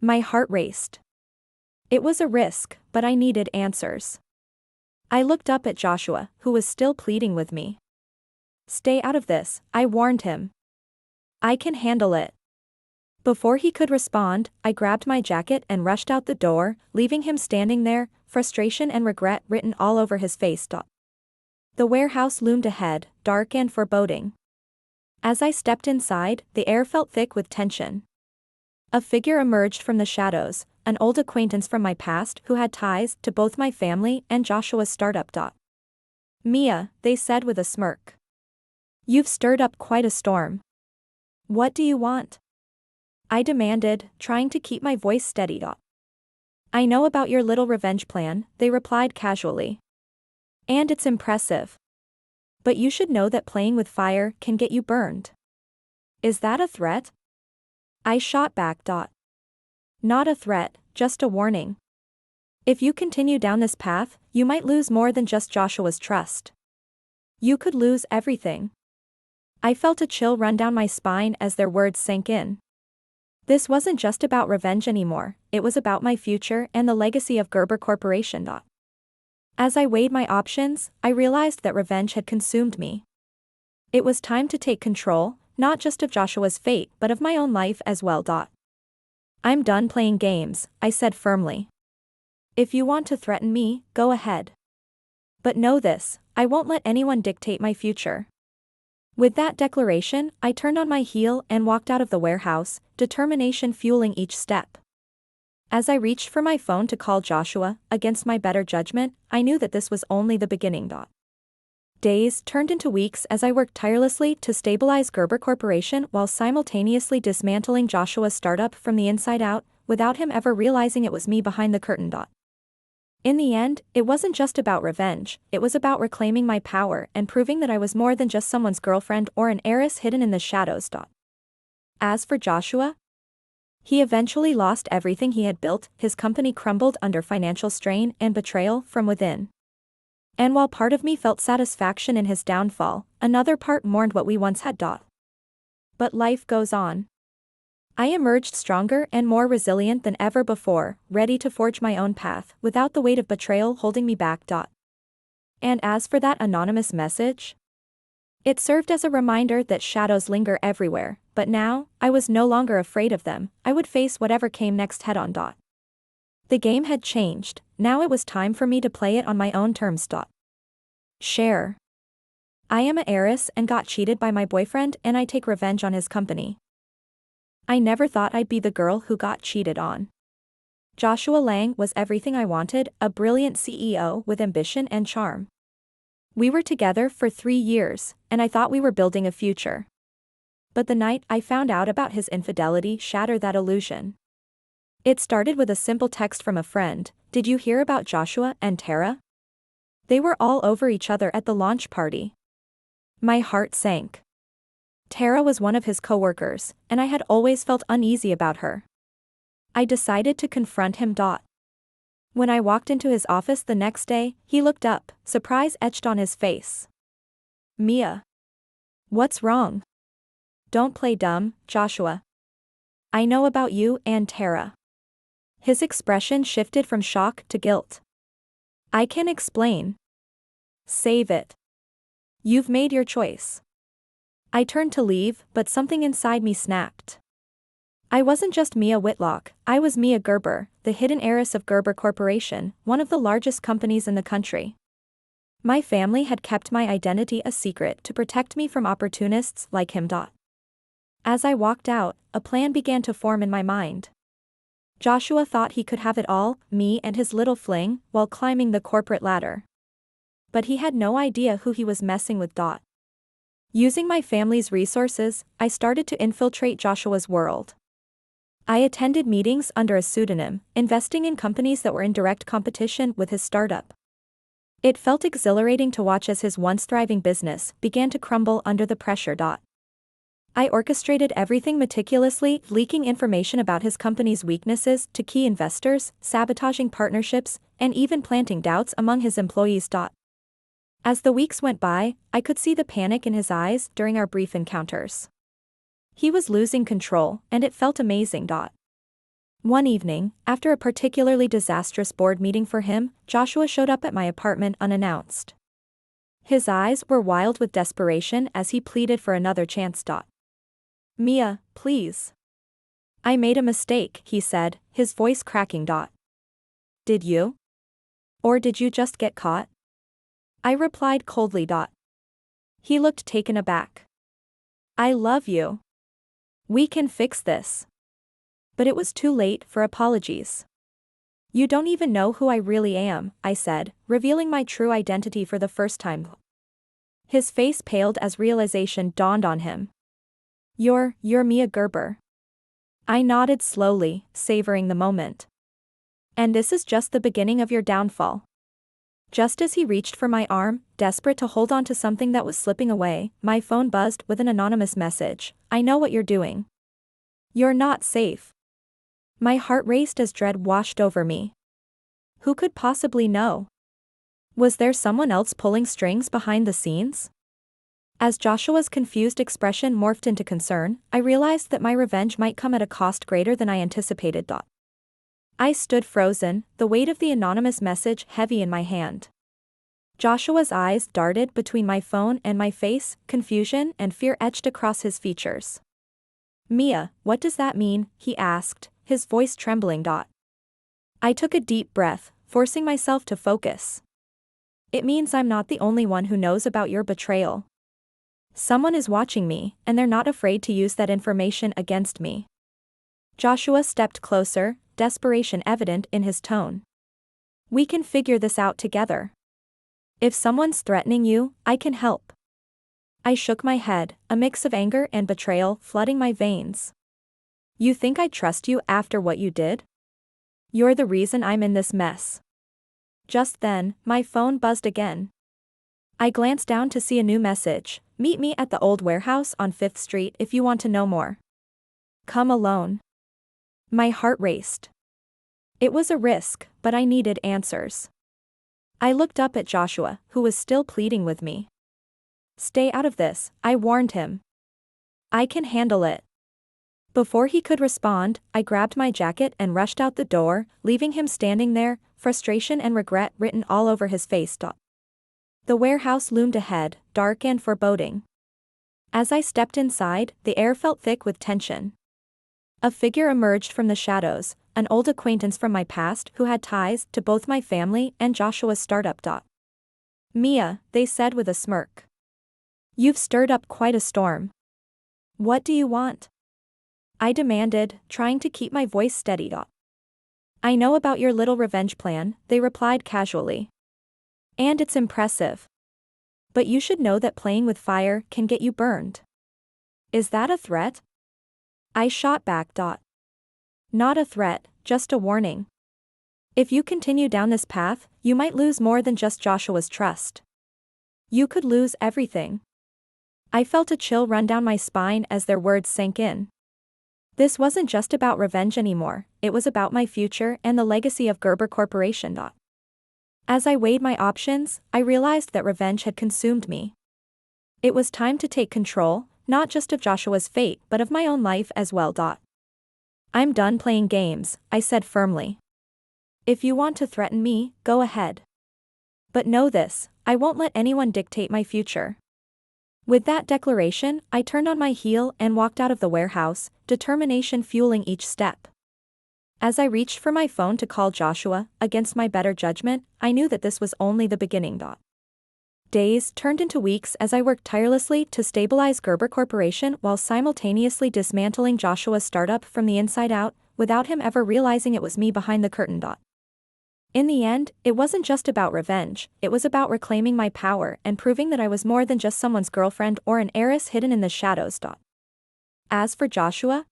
My heart raced. It was a risk, but I needed answers. I looked up at Joshua, who was still pleading with me. "Stay out of this," I warned him. "I can handle it." Before he could respond, I grabbed my jacket and rushed out the door, leaving him standing there, frustration and regret written all over his face. The warehouse loomed ahead, dark and foreboding. As I stepped inside, the air felt thick with tension. A figure emerged from the shadows, an old acquaintance from my past who had ties to both my family and Joshua's startup. "Mia," they said with a smirk. "You've stirred up quite a storm. What do you want?" I demanded, trying to keep my voice steady. "I know about your little revenge plan," they replied casually. "And it's impressive. But you should know that playing with fire can get you burned." "Is that a threat?" I shot back. "Not a threat, just a warning. If you continue down this path, you might lose more than just Joshua's trust. You could lose everything." I felt a chill run down my spine as their words sank in. This wasn't just about revenge anymore, it was about my future and the legacy of Gerber Corporation. As I weighed my options, I realized that revenge had consumed me. It was time to take control, not just of Joshua's fate but of my own life as well. "I'm done playing games," I said firmly. "If you want to threaten me, go ahead. But know this, I won't let anyone dictate my future." With that declaration, I turned on my heel and walked out of the warehouse, determination fueling each step. As I reached for my phone to call Joshua, against my better judgment, I knew that this was only the beginning. Days turned into weeks as I worked tirelessly to stabilize Gerber Corporation while simultaneously dismantling Joshua's startup from the inside out, without him ever realizing it was me behind the curtain. In the end, it wasn't just about revenge, it was about reclaiming my power and proving that I was more than just someone's girlfriend or an heiress hidden in the shadows. As for Joshua, he eventually lost everything he had built, his company crumbled under financial strain and betrayal from within. And while part of me felt satisfaction in his downfall, another part mourned what we once had. But life goes on. I emerged stronger and more resilient than ever before, ready to forge my own path, without the weight of betrayal holding me back. And as for that anonymous message, it served as a reminder that shadows linger everywhere, but now, I was no longer afraid of them, I would face whatever came next head-on. The game had changed, now it was time for me to play it on my own terms. Share. I am an heiress and got cheated by my boyfriend and I take revenge on his company. I never thought I'd be the girl who got cheated on. Joshua Lang was everything I wanted, a brilliant CEO with ambition and charm. We were together for 3 years, and I thought we were building a future. But the night I found out about his infidelity shattered that illusion. It started with a simple text from a friend: "Did you hear about Joshua and Tara? They were all over each other at the launch party." My heart sank. Tara was one of his coworkers, and I had always felt uneasy about her. I decided to confront him. When I walked into his office the next day, he looked up, surprise etched on his face. "Mia. What's wrong?" "Don't play dumb, Joshua. I know about you and Tara. His expression shifted from shock to guilt. I can explain. Save it. You've made your choice. I turned to leave, but something inside me snapped. I wasn't just Mia Whitlock, I was Mia Gerber, the hidden heiress of Gerber Corporation, one of the largest companies in the country. My family had kept my identity a secret to protect me from opportunists like him. As I walked out, a plan began to form in my mind. Joshua thought he could have it all, me and his little fling, while climbing the corporate ladder. But he had no idea who he was messing with. Using my family's resources, I started to infiltrate Joshua's world. I attended meetings under a pseudonym, investing in companies that were in direct competition with his startup. It felt exhilarating to watch as his once thriving business began to crumble under the pressure. I orchestrated everything meticulously, leaking information about his company's weaknesses to key investors, sabotaging partnerships, and even planting doubts among his employees. As the weeks went by, I could see the panic in his eyes during our brief encounters. He was losing control, and it felt amazing. One evening, after a particularly disastrous board meeting for him, Joshua showed up at my apartment unannounced. His eyes were wild with desperation as he pleaded for another chance. Mia, please. I made a mistake, he said, his voice cracking. Did you? Or did you just get caught? I replied coldly. He looked taken aback. I love you. We can fix this. But it was too late for apologies. You don't even know who I really am, I said, revealing my true identity for the first time. His face paled as realization dawned on him. You're Mia Gerber. I nodded slowly, savoring the moment. And this is just the beginning of your downfall. Just as he reached for my arm, desperate to hold on to something that was slipping away, my phone buzzed with an anonymous message. I know what you're doing. You're not safe. My heart raced as dread washed over me. Who could possibly know? Was there someone else pulling strings behind the scenes? As Joshua's confused expression morphed into concern, I realized that my revenge might come at a cost greater than I anticipated. I stood frozen, the weight of the anonymous message heavy in my hand. Joshua's eyes darted between my phone and my face, confusion and fear etched across his features. Mia, what does that mean? He asked, his voice trembling. I took a deep breath, forcing myself to focus. It means I'm not the only one who knows about your betrayal. Someone is watching me, and they're not afraid to use that information against me. Joshua stepped closer, desperation evident in his tone. We can figure this out together. If someone's threatening you, I can help. I shook my head, a mix of anger and betrayal flooding my veins. You think I'd trust you after what you did? You're the reason I'm in this mess. Just then, my phone buzzed again. I glanced down to see a new message. Meet me at the old warehouse on 5th Street if you want to know more. Come alone. My heart raced. It was a risk, but I needed answers. I looked up at Joshua, who was still pleading with me. Stay out of this, I warned him. I can handle it. Before he could respond, I grabbed my jacket and rushed out the door, leaving him standing there, frustration and regret written all over his face. The warehouse loomed ahead, dark and foreboding. As I stepped inside, the air felt thick with tension. A figure emerged from the shadows, an old acquaintance from my past who had ties to both my family and Joshua's startup. Mia, they said with a smirk. You've stirred up quite a storm. What do you want? I demanded, trying to keep my voice steady. I know about your little revenge plan, they replied casually. And it's impressive. But you should know that playing with fire can get you burned. Is that a threat? I shot back. Not a threat, just a warning. If you continue down this path, you might lose more than just Joshua's trust. You could lose everything. I felt a chill run down my spine as their words sank in. This wasn't just about revenge anymore, it was about my future and the legacy of Gerber Corporation. As I weighed my options, I realized that revenge had consumed me. It was time to take control, not just of Joshua's fate but of my own life as well. I'm done playing games, I said firmly. If you want to threaten me, go ahead. But know this, I won't let anyone dictate my future. With that declaration, I turned on my heel and walked out of the warehouse, determination fueling each step. As I reached for my phone to call Joshua, against my better judgment, I knew that this was only the beginning. Days turned into weeks as I worked tirelessly to stabilize Gerber Corporation while simultaneously dismantling Joshua's startup from the inside out, without him ever realizing it was me behind the curtain. In the end, it wasn't just about revenge, it was about reclaiming my power and proving that I was more than just someone's girlfriend or an heiress hidden in the shadows. As for Joshua,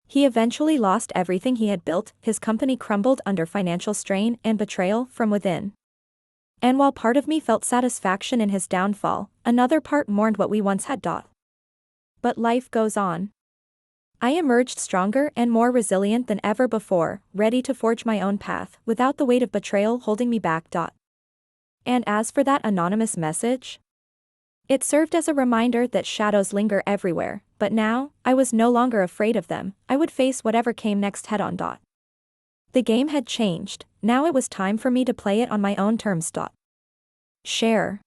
he eventually lost everything he had built, his company crumbled under financial strain and betrayal from within. And while part of me felt satisfaction in his downfall, another part mourned what we once had. But life goes on. I emerged stronger and more resilient than ever before, ready to forge my own path, without the weight of betrayal holding me back. And as for that anonymous message, it served as a reminder that shadows linger everywhere, but now, I was no longer afraid of them, I would face whatever came next head-on. The game had changed, now it was time for me to play it on my own terms. Share.